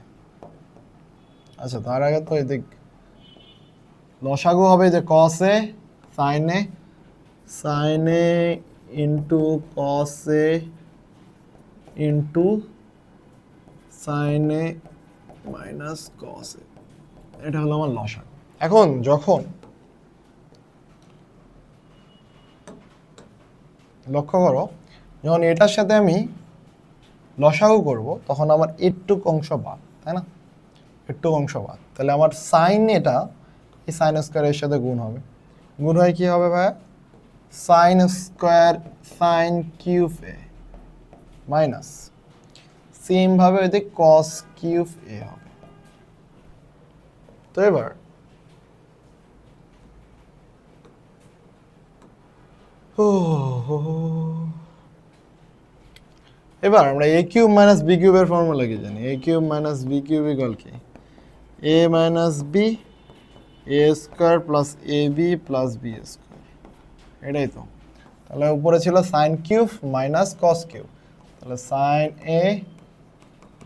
আচ্ছা তার আগে তো এদিক লসাগু হবে যে cos a sin a into cos a into sin a minus cos a। এটা হলো আমার লসাগু। এখন যখন লক্ষ্য করো, যখন এটার সাথে আমি লসাগু করব তখন আমার একটুক অংশ বাদ, তাই না? একটুক অংশ বাদ, তাহলে আমার সাইন এটা এই সাইন স্কোয়ারের সাথে গুণ হবে। গুণ হয় কি হবে ভাইয়া? সাইন স্কোয়ার সাইন কিউব এ মাইনাস সেম ভাবে ওই কস কিউব এ হবে। তো এবার এবার আমরা এ কিউব মাইনাস বি কিউবের ফর্মুলা কি জানি? A cube minus B cube equal কি? A minus B A square plus A B plus B square. এটাই তো। তাহলে উপরে ছিল sine cube minus cos cube, তাহলে sine A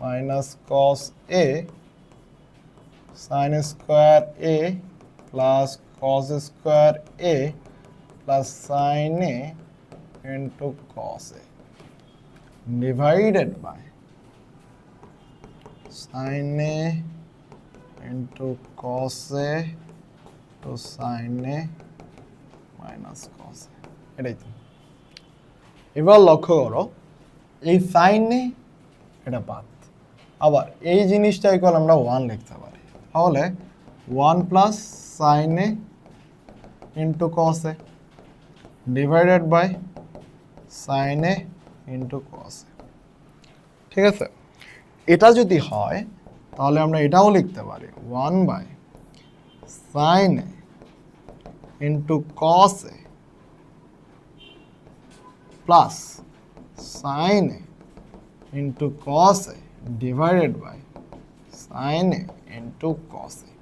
minus cos A sine square A plus cos square A plus sine A into cos A divided by sine A into cos A two sine A minus cos এ। এটাই তো। এবার লক্ষ্য করো এই সাইনে এটা বাদ, আবার এই জিনিসটা ইকুয়াল আমরা 1 লিখতে পারি, তাহলে 1 plus sine A into cos A divided by sine A into cos A. ঠিক আছে, এটা যদি হয় তাহলে আমরা এটাও লিখতে পারি 1 by sine A into cos A plus sine A into cos A divided by sine A into cos A.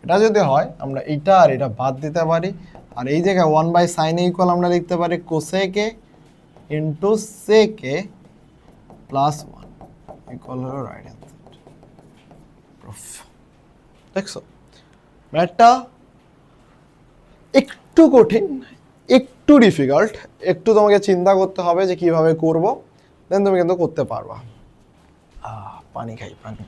এটা যদি হয় আমরা এটা আর এটা বাদ দিতে পারি, আর এই জায়গায় 1 বাই সাইন এ ইকুয়াল আমরা লিখতে পারি কোসেকে ইন্টু সেকে প্লাস 1 ইকুয়াল হলো রাইট হ্যান্ড সাইড। প্রুফ। দেখছো ম্যাথটা একটু কঠিন, একটু ডিফিকাল্ট, একটু তোমাকে চিন্তা করতে হবে যে কিভাবে করব, দেন তুমি কিন্তু করতে পারবা। পানি খাই, পানি।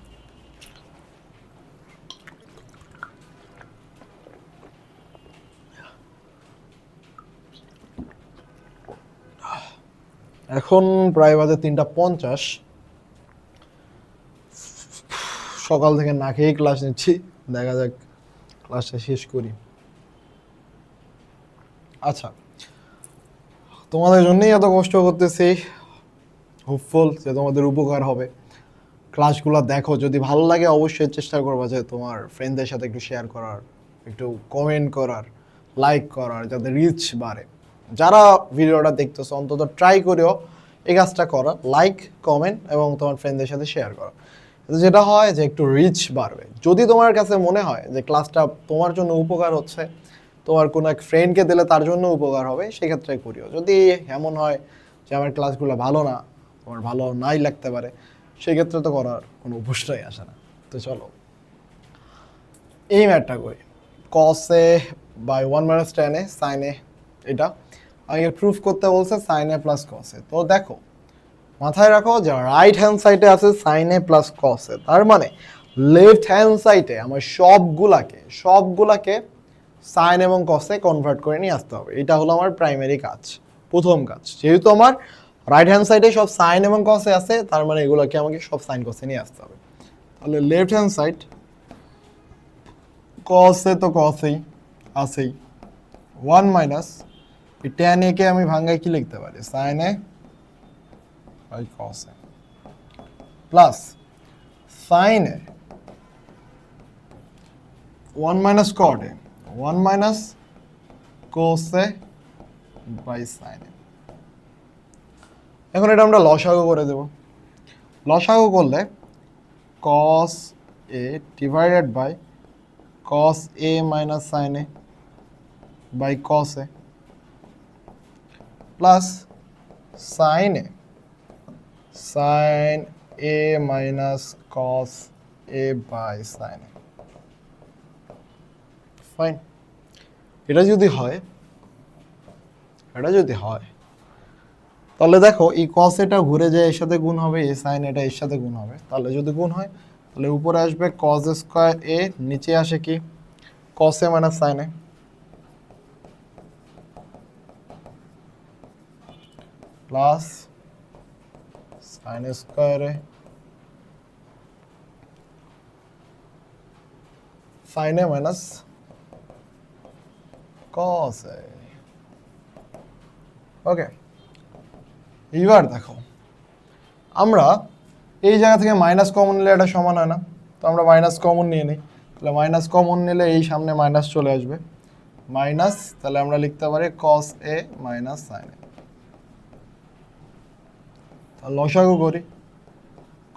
এখন প্রায় বাজে 3:50। সকাল থেকে না খেয়েই ক্লাস নিচ্ছি, দেখা যাক ক্লাসটা শেষ করি। আচ্ছা, তোমাদের জন্যই এত কষ্ট করতেছি, হোপফুল যে তোমাদের উপকার হবে। ক্লাসগুলো দেখো, যদি ভালো লাগে অবশ্যই চেষ্টা করবা যে তোমার ফ্রেন্ডদের সাথে একটু শেয়ার করার, একটু কমেন্ট করার, লাইক করার, যাতে রিচ বাড়ে। যারা ভিডিওটা দেখতেছো অন্তত ট্রাই করেও এই কাজটা করা, লাইক, কমেন্ট এবং তোমার ফ্রেন্ডদের সাথে শেয়ার করা। যেটা হয় যে একটু রিচ বাড়বে। যদি তোমার কাছে মনে হয় যে ক্লাসটা তোমার জন্য উপকার হচ্ছে, তোমার কোনো এক ফ্রেন্ডকে দিলে তার জন্য উপকার হবে, সেক্ষেত্রে করিও। যদি এমন হয় যে আমার ক্লাসগুলো ভালো না, তোমার ভালো নাই লাগতে পারে, সেক্ষেত্রে তো করার কোনো প্রশ্নই আসে না। তো চলো এই ম্যাথটা করি। Cosec by 1 minus tan A sine এ, এটা আমাকে প্রুফ করতে বলছে সাইন এ প্লাস কসে। তো দেখো মাথায় রাখো যে রাইট হ্যান্ড সাইডে আছে সাইন এ প্লাস কসে, তার মানে লেফট হ্যান্ড সাইডে আমার সবগুলাকে সাইন এবং কসে কনভার্ট করে নিয়ে আসতে হবে। এটা হলো আমার প্রাইমারি কাজ, প্রথম কাজ। যেহেতু আমার রাইট হ্যান্ড সাইডে সব সাইন এবং কসে আছে, তার মানে এগুলোকে আমাকে সব সাইন কসে নিয়ে আসতে হবে। তাহলে লেফট হ্যান্ড সাইড কসে তো কসেই আছেই, 1 মাইনাস tan a কে আমি ভাঙায় কি লিখতে পারি, sine A by cos A plus sine A 1 minus cot A 1 minus cos A by sine A. এখন এটা আমরা লসাগু করে দেব। লসাগু করলে cos A divided by cos A minus sine A by cos A plus sine A minus cos A by sine A. Fine. এটা যদি হয় তাহলে দেখো এই কস এটা ঘুরে যায় এর সাথে গুণ হবে, এই সাইন এটা এর সাথে গুণ হবে। তাহলে যদি গুণ হয় তাহলে উপরে আসবে কস স্কয়ার এ, নিচে আসে কি কস এ minus sine A plus sine square A sine A minus cos এ। ওকে, এইবার দেখো আমরা এই জায়গা থেকে মাইনাস কমন নিলে এটা সমান হয় না, তো আমরা মাইনাস কমন নিয়ে নিই। তাহলে মাইনাস কমন নিলে এই সামনে মাইনাস চলে আসবে, মাইনাস, তাহলে আমরা লিখতে পারি কস এ মাইনাস সাইন এ। তাহলে লসাগু করি,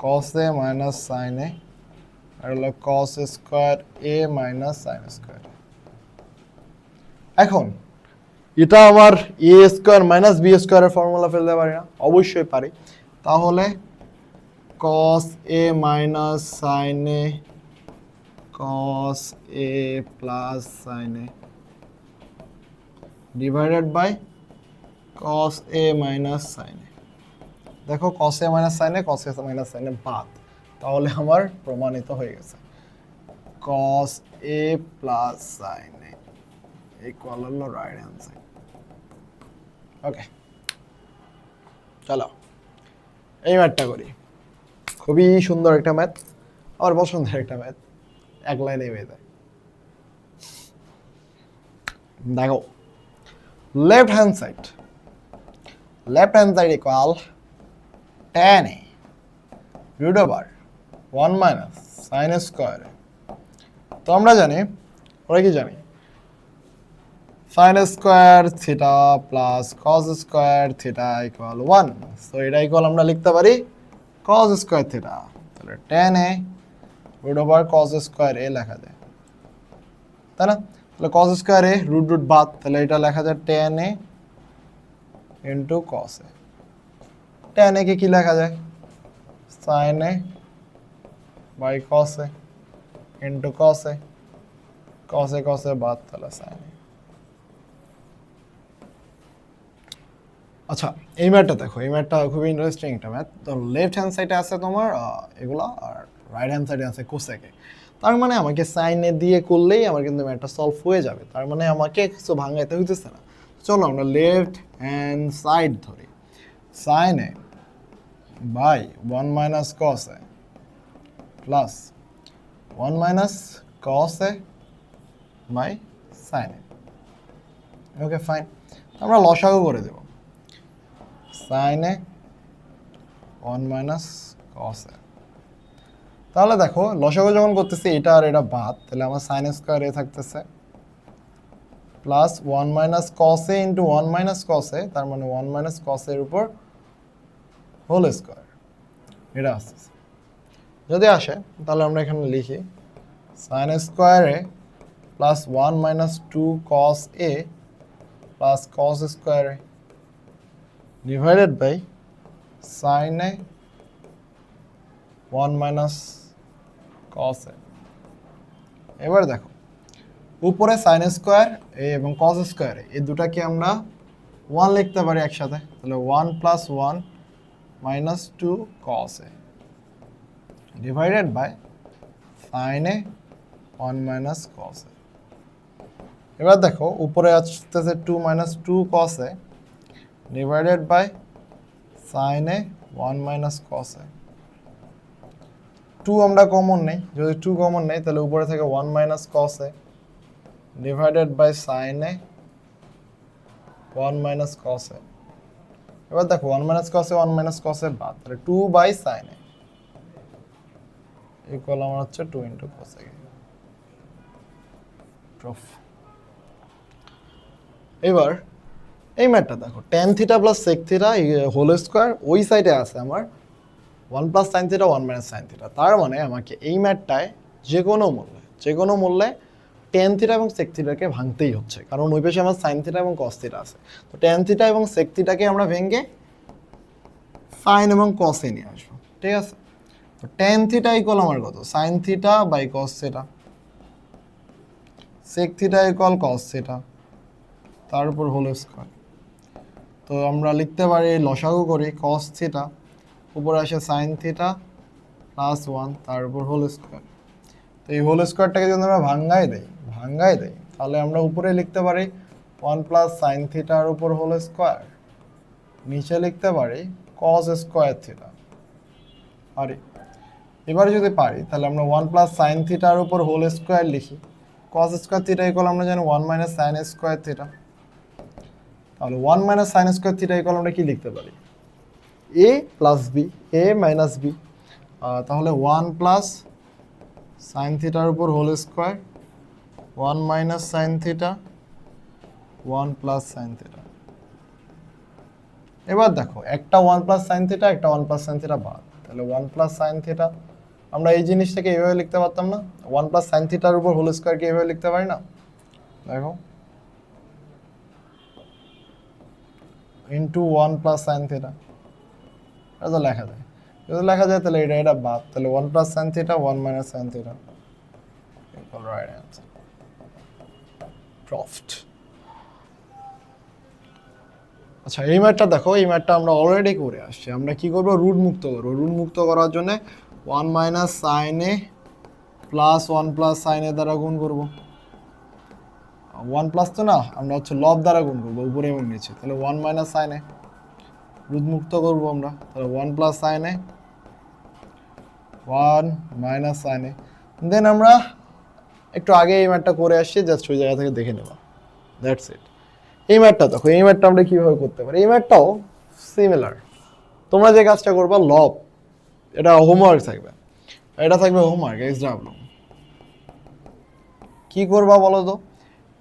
কস এ মাইনাস সাইন এ আর হলো cos square A minus sine square. এখন এটা আমার এ স্কোয়ার মাইনাস বি স্কোয়ারের ফর্মুলা ফেলতে পারি না? অবশ্যই পারি। তাহলে cos A minus sine A cos A plus sine A divided by cos A minus sine A. দেখো cos A minus sine A cos A minus sine A বাদ, তাহলে আমার প্রমাণিত হয়ে গেছে cos A plus sine A equal হলো রাইট হ্যান্ড সাইড। ওকে, চলো এই ম্যাথটা করি, খুবই সুন্দর একটা ম্যাথ, আমার পছন্দের একটা ম্যাথ, এক লাইনে হয়ে যায়। দেখো left hand side equal tan a root over 1 minus sine square. তো আমরা জানি, ওরা কি জানি, sine square theta plus cos square theta equal 1। So এটা ইকুয়াল আমরা লিখতে পারি কস স্কোয়ার থিটা, তাহলে tan a root over cos square A লেখা যায়, তাই না? তাহলে cos square A root root বাদ, তাহলে এটা লেখা যায় tan a into cos A. tan a কে কি লেখা যায়, sin a by cos a into cos a, cos a বাদ, তাহলে sin a। আচ্ছা এই ম্যাথটা দেখো, এই ম্যাথটা খুবই ইন্টারেস্টিং একটা ম্যাথ। তো লেফট হ্যান্ড সাইডে আছে তোমার এগুলা, আর রাইট হ্যান্ড সাইডে আছে কোসেকে। তার মানে আমাকে সাইন এ দিয়ে করলেই আমার কিন্তু ম্যাথটা সলভ হয়ে যাবে, তার মানে আমাকে কিছু ভাঙাইতে হইতেছে না। চলো আমরা লেফট হ্যান্ড সাইড ধরি, sine A by 1 minus cos A plus 1 minus cos A by sine A. Okay fine, আমরা লসাগু করে দেব, সাইন এ 1 মাইনাস কস এ। তাহলে দেখো লসাগু যখন করতেছি এটা আর এটা বাদ, তাহলে আমার সাইন স্কোয়ার এ থাকতেছে plus 1 minus cos A into 1 minus cos A, তার মানে 1 মাইনাস কস এর উপর হোল স্কোয়ার, এটা আসতেছে। যদি আসে তাহলে আমরা এখানে লিখি sine square A plus 1 minus 2 cos A plus cos square A divided by sine A 1 minus cos A. এবার দেখো উপরে সাইন স্কোয়ার এ এবং কস স্কোয়ার এই দুটাকে আমরা 1 লিখতে পারি একসাথে, তাহলে 1 plus 1 minus 2 cos A divided by sine A 1 minus cos A. এবার দেখো উপরে আসতেছে 2 minus 2 cos A divided by sine A 1 minus cos A. 2 আমরা কমন নেই, যদি 2 কমন নেই তাহলে উপরে থেকে 1 minus cos A divided by sine A 1 minus cos A. এবার দেখো 1 মাইনাস কস এ 1 মাইনাস কস এ বাদ, তাহলে 2 বাই সাইন এ ইকুয়াল আমার হচ্ছে 2 ইন্টু কস এ। প্রুফ। এবার এই ম্যাথটা দেখো tan theta plus sec theta whole square ওই সাইডে আছে আমার 1 plus sine theta 1 minus sine theta, তার মানে আমাকে এই ম্যাথটায় যে কোনো মূল্যে tan থিটা এবং sec থিটাকে ভাঙতেই হচ্ছে, কারণ ওই পাশে আমার সাইন থিটা এবং cos থিটা আছে। তো tan থিটা এবং sec থিটাকে আমরা ভেঙে সাইন এবং cos এ নিয়ে আসবো, ঠিক আছে? তো tan থিটা ইকুয়াল আমার কত, sine theta by cos theta, sec theta equal cos theta, তার উপর হোল স্কোয়ার। তো আমরা লিখতে পারি লসাগু করি cos থিটা, উপরে আসে সাইন থিটা প্লাস 1 তার উপর হোল স্কোয়ার। তো এই হোল স্কোয়ারটাকে যদি আমরা ভাঙ্গাই দেই তাহলে আমরা উপরে লিখতে পারি 1 প্লাস সাইন থিটার উপর হোল স্কোয়ার, নিচে লিখতে পারি cos স্কোয়ার থিটা। পারি, এবারে যদি পারি তাহলে আমরা 1 প্লাস সাইন থিটার উপর হোল স্কোয়ার লিখি, cos স্কোয়ার থিটা ইকুয়াল আমরা জানি 1 মাইনাস সাইন স্কোয়ার থিটা। তাহলে 1 minus sine square theta equal আমরা কি লিখতে পারি, a plus b, a minus b, তাহলে 1 প্লাস সাইন থিটার উপর whole square 1 minus sine theta 1 plus sine theta. এবার দেখো একটা 1 প্লাস সাইন থিটা একটা 1 প্লাস সাইন থিটা বাদ, তাহলে 1 প্লাস সাইন থিটা আমরা এই জিনিসটাকে এইভাবে লিখতে পারতাম না, 1 প্লাস সাইন থিটার উপর হোল স্কোয়ারকে এইভাবে লিখতে পারি না, দেখো ইন্টু 1 প্লাস সাইন থিটা, এটা তো লেখা যায়, যদি লেখা যায় তাহলে এটা বাদ, তাহলে 1 plus sine theta 1 minus sine theta equal right answer. Proved. আচ্ছা এই ম্যাথটা দেখো, এই ম্যাথটা আমরা অলরেডি করে আসছি। আমরা কি করব, রুট মুক্ত করবো। রুট মুক্ত করার জন্য 1 মাইনাস সাইন এ প্লাস 1 প্লাস সাইন এ দ্বারা গুণ করব। 1 প্লাস তো না, আমরা হচ্ছে লব দ্বারা গুণ করবো উপরে এবং নিচে, তাহলে 1 মাইনাস সাইন এ রুট মুক্ত করবো আমরা, তাহলে 1 plus sine A 1 minus sine এ। দেন আমরা একটু আগে এই ম্যাথটা করে আসছি, জাস্ট ওই জায়গা থেকে দেখে নেবা, দ্যাটস ইট। এই ম্যাথটা দেখো, এই ম্যাথটা আমরা কীভাবে করতে পারি, এই ম্যাথটাও সিমিলার। তোমরা যে কাজটা করবা লব, এটা হোমওয়ার্ক থাকবে, এটা থাকবে হোমওয়ার্ক এক্সডাব্লিউ। কি করবা বলো তো,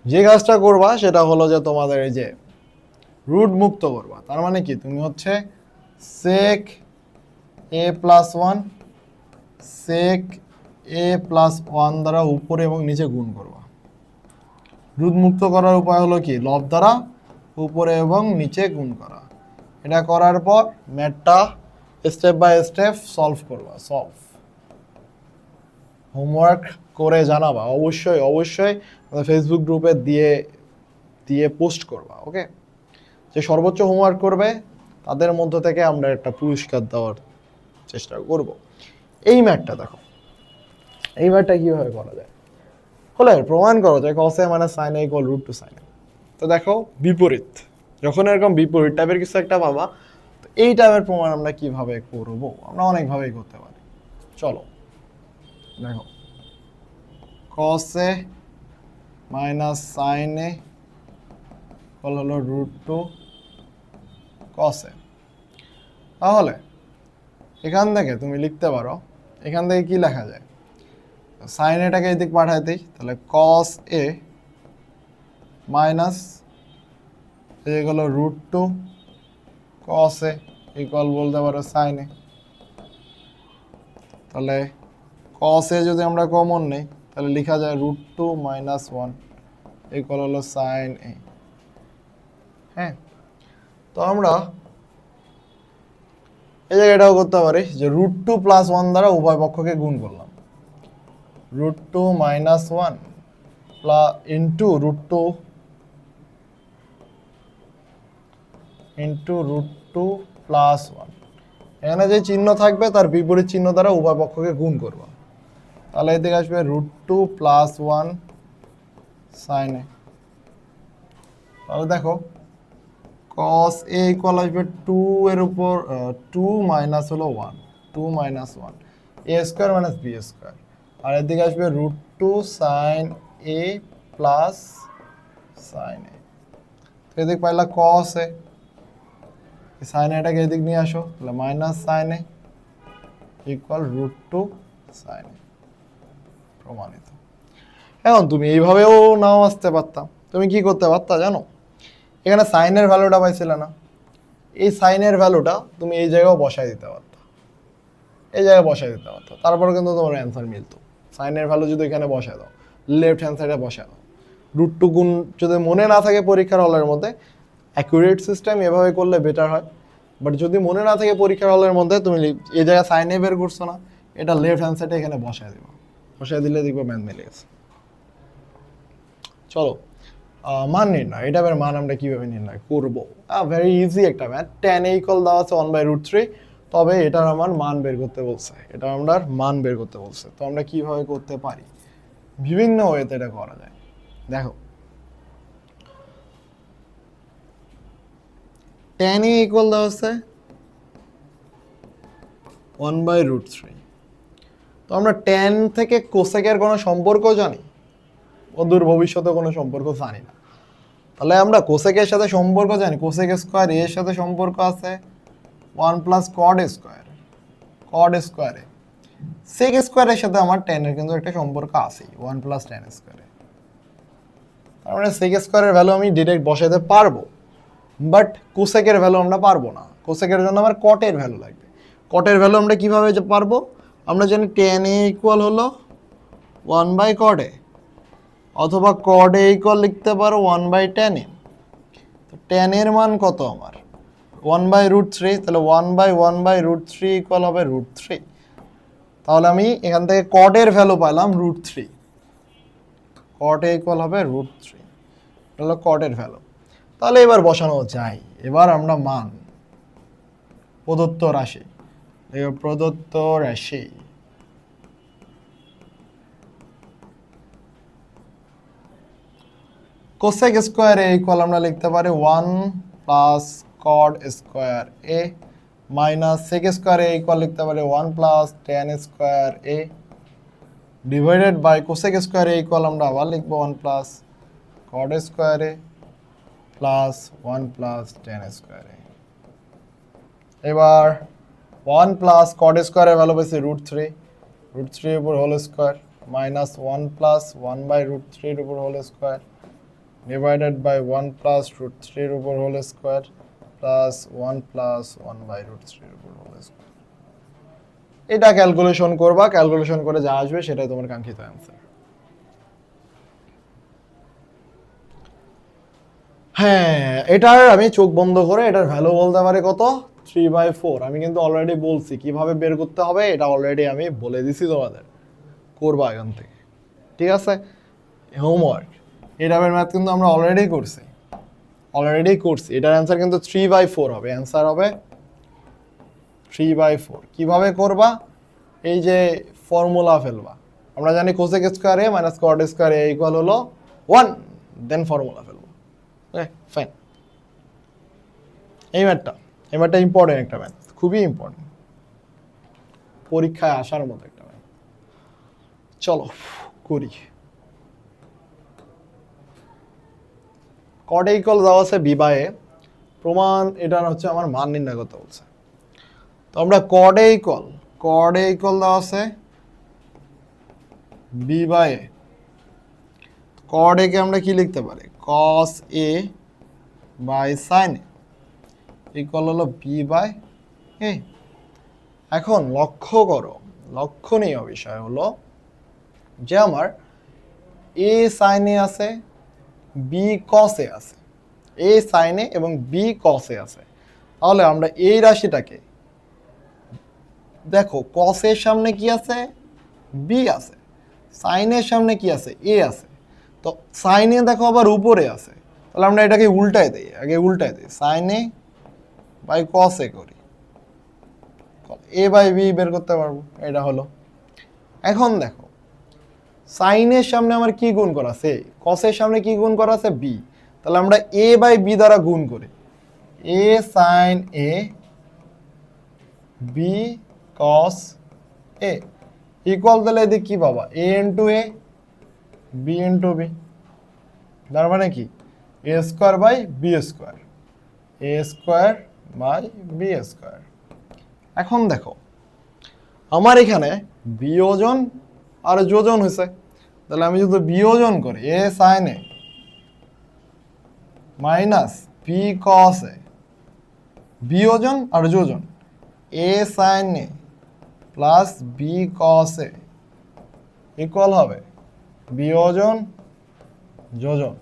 যে কাজটা করবা সেটা হলো যে তোমাদের এই যে রুট মুক্ত করবা। তার মানে কি, তুমি হচ্ছে সেক এ প্লাস ওয়ান সেক এ প্লাস ওয়ান দ্বারা উপরে এবং নিচে গুণ করবা। রুট মুক্ত করার উপায় হলো কি, লব দ্বারা উপরে এবং নিচে গুণ করা। এটা করার পর ম্যাথটা স্টেপ বাই স্টেপ সলভ করবা। সলভ হোমওয়ার্ক করে জানাবা, অবশ্যই অবশ্যই ফেসবুক গ্রুপে দিয়ে দিয়ে পোস্ট করবা। ওকে, যে সর্বোচ্চ হোমওয়ার্ক করবে তাদের মধ্য থেকে আমরা একটা পুরস্কার দেওয়ার চেষ্টা করব। এই ম্যাথটা দেখো, এই ম্যাথটা কীভাবে করা যায়, হলে প্রমাণ করা যায় cos a মানে sin a equal √2 sin a। তো দেখো বিপরীত, যখন এরকম বিপরীত টাইপের কিছু একটা পাবা, তো এই টাইপের প্রমাণ আমরা কিভাবে করব, আমরা অনেকভাবেই করতে পারি। চলো দেখো, cos a minus sin a equal হলো √2 cos a। তাহলে এখান থেকে তুমি লিখতে পারো, এখান থেকে কি লেখা যায়, সাইন এটাকে এদিক পাঠাই দিই, তাহলে cos a মাইনাস এগুলো √2 cos a ইকুয়াল বলতে পারো সাইন এ। তাহলে cos a যদি আমরা কমন নেই তাহলে লেখা যায় √2 মাইনাস 1 ইকুয়াল হলো সাইন এ। হ্যাঁ, তো আমরা এই জায়গায় এটাও করতে পারি যে √2 প্লাস 1 দ্বারা উভয় পক্ষকে গুণ করলাম, √2 মাইনাস 1 প্লাস ইন্টু √2 প্লাস 1। এখানে যে চিহ্ন থাকবে তার বিপরীত চিহ্ন দ্বারা উভয় পক্ষকে গুণ করব। তাহলে এদিকে আসবে √2 প্লাস 1 সাইন এ। তাহলে দেখো cos a ইকুয়াল আসবে 2 এর উপর 2 মাইনাস হলো 1, 2 minus 1 a square minus b square. আর এদিকে আসবে √2 sine a plus sine A. তো এদিকে পাইলা cos a, সাইন এটাকে এদিক নিয়ে আসো, তাহলে minus sine A equal √2 sign এ। প্রমাণিত। এখন তুমি এইভাবেও নাও আসতে পারতাম, তুমি কি করতে পারতা জানো, এখানে সাইনের ভ্যালুটা পাইছিলে না, এই সাইনের ভ্যালুটা তুমি এই জায়গায় বসাই দিতে পারতা, এই জায়গায় বসাই দিতে পারতো, তারপরে কিন্তু তোমার অ্যান্সার মিলতো। সাইনের ভ্যালু যদি এখানে বসায় দাও, লেফট হ্যান্ড সাইডে বসায় দাও, √2 গুণ যদি মনে না থাকে পরীক্ষার হলের মধ্যে, অ্যাকুরেট সিস্টেম এভাবে করলে বেটার হয়। বাট যদি মনে না থাকে পরীক্ষার হলের মধ্যে, তুমি এই জায়গায় সাইন এ বের করছো না, এটা লেফট হ্যান্ড সাইডে এখানে বসায় দেবো, বসায় দিলে দেখবো ম্যাথ মিলে গেছে। চলো মান নির্ণয়, এটা মান আমরা কিভাবে নির্ণয় করবো, ভেরি ইজি একটা ম্যাথ। tan a ইকুয়াল দেওয়া আছে 1/√3, তবে এটার আমার মান বের করতে বলছে, এটা আমরা মান বের করতে বলছে। তো আমরা কিভাবে করতে পারি, বিভিন্ন ওয়েতে এটা করা যায়। দেখো tan a ইকুয়াল দেওয়া আছে 1/√3। তো আমরা tan থেকে কোসেকের কোনো সম্পর্ক জানি, অদূর ভবিষ্যতে কোনো সম্পর্ক জানি না। তাহলে আমরা কোসেকের সাথে সম্পর্ক জানি, কোসেক স্কোয়ার এর সাথে সম্পর্ক আছে 1 প্লাস কড স্কোয়ার, কড স্কোয়ারে সেক স্কোয়ারের সাথে আমার টেনের কিন্তু একটা সম্পর্ক আছেই, 1 প্লাস টেন স্কোয়ারে। তার মানে সেক স্কোয়ারের ভ্যালু আমি ডিরেক্ট বসাতে পারবো, বাট কোসেকের ভ্যালু আমরা পারবো না। কোসেকের জন্য আমার কটের ভ্যালু লাগবে। কটের ভ্যালু আমরা কিভাবে পারবো, আমরা জানি tan a ইকুয়াল হলো 1/cod a, অথবা cod a ইকুয়াল লিখতে পারো 1/tan a। তো tan এর মান কত আমার 1/√3, তাহলে 1/1/√3 ইকুয়াল হবে √3। তাহলে আমি এখান থেকে cod এর ভ্যালু পাইলাম √3, cod a ইকুয়াল হবে √3, এটা হলো cod এর ভ্যালু। তাহলে এবার বসানো যায়, এবার আমরা মান প্রদত্ত রাশি, প্রদত্ত রাশি কোসেক স্কোয়ার এ ইকুয়াল আমরা লিখতে পারি 1 plus cot square A minus sec square A equal লিখতে পারি 1 plus tan square A divided by cosec square A equal আমরা আবার লিখবো 1 plus cot square A plus 1 plus tan square A. এবার 1 প্লাস কড স্কোয়ারের ভ্যালু পেয়েছি √3 এর উপর whole square minus 1 plus 1 by √3 এর উপর whole square divided by 1 plus √3 এর উপর whole square plus 1 plus 1 by √3 এর উপর হোল স্কোয়ার। এটা ক্যালকুলেশন করবা, ক্যালকুলেশন করে যা আসবে সেটাই তোমার কাঙ্ক্ষিত অ্যান্সার। হ্যাঁ, এটার আমি চোখ বন্ধ করে এটার ভ্যালু বলতে পারি কত 3/4। আমি কিন্তু অলরেডি বলছি কিভাবে বের করতে হবে, এটা অলরেডি আমি বলে দিছি তোমাদের, করবা এখান থেকে, ঠিক আছে? হোমওয়ার্ক এটা ম্যাথ কিন্তু আমরা অলরেডি করছি, এটার অ্যান্সার কিন্তু 3/4 হবে, অ্যান্সার হবে 3/4। কিভাবে করবা? এই যে ফর্মুলা ফেলবা, আমরা জানি cosec square A minus cot square A equal হলো 1, দেন ফর্মুলা ফেলবো। Okay fine. এই ম্যাথটা ইম্পর্টেন্ট একটা ম্যাথ, খুবই ইম্পর্টেন্ট, পরীক্ষায় আসার মতো একটা ম্যাথ। চলো করি। কট ইকুয়াল দেওয়া আছে বি বাই এ, প্রমাণ এটা হচ্ছে আমার মান নির্ণয় করতে বলছে। তো আমরা কট এ ইকুয়াল দেওয়া আছে বি বাই এ, কট এ কে আমরা কি লিখতে পারি কস এ বাই সাইন এ ইকুয়াল হলো বি বাই এ। এখন লক্ষ্য করো, লক্ষণীয় বিষয় হলো যে আমার এ সাইন এ আছে, বি কস এ আছে, এ সাইন এ এবং বি কস এ আছে। তাহলে আমরা এই রাশিটাকে দেখো, কস এর সামনে কি আছে বি আছে, সাইনের সামনে কি আছে এ আছে, তো সাইনে দেখো আবার উপরে আছে, তাহলে আমরা এটাকে উল্টায় দিই, সাইনে বাই কস এ করি, এ বাই বি বের করতে পারবো, এটা হলো। এখন দেখো সাইনের সামনে আমার কি গুণ করা আছে, কসের সামনে কি গুণ করা আছে বি, তাহলে আমরা এ বাই বি দ্বারা গুণ করি, A sine A B cos A equal, তাহলে এদিকে কি পাবা A into A B into B, তার মানে কি A square by B square, A square by B square. এখন দেখো আমার এখানে বিয়োজন আর যোজন হয়েছে, তাহলে আমি যদি বিয়োজন করি A sine A minus B cos এ, বিয়োজন আর যোজন, এ sine A plus B cos A equal হবে বিয়োজন যোজন,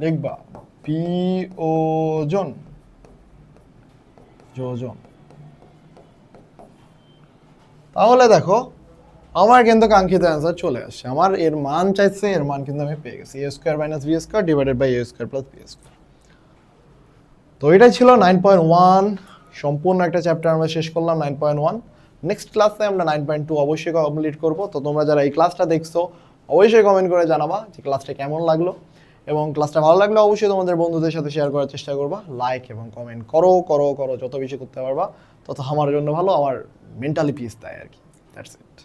লিখবা বিয়োজন যোজন। তাহলে দেখো আমার কিন্তু কাঙ্ক্ষিত অ্যান্সার চলে আসছে, আমার এর মান চাইছে, এর মান কিন্তু আমি পেয়ে গেছি, A square minus B square divided by A square plus B square. তো এটাই ছিল 9.1, সম্পূর্ণ একটা চ্যাপ্টার আমরা শেষ করলাম 9.1। নেক্সট ক্লাসে আমরা 9.2 অবশ্যই কমপ্লিট করব। তো তোমরা যারা এই ক্লাসটা দেখছো অবশ্যই কমেন্ট করে জানাবা যে ক্লাসটা কেমন লাগলো, এবং ক্লাসটা ভালো লাগলে অবশ্যই তোমাদের বন্ধুদের সাথে শেয়ার করার চেষ্টা করবা, লাইক এবং কমেন্ট করো, যত বেশি করতে পারবা তত আমার জন্য ভালো, আমার মেন্টালি পিস দেয় আর কি। That's it.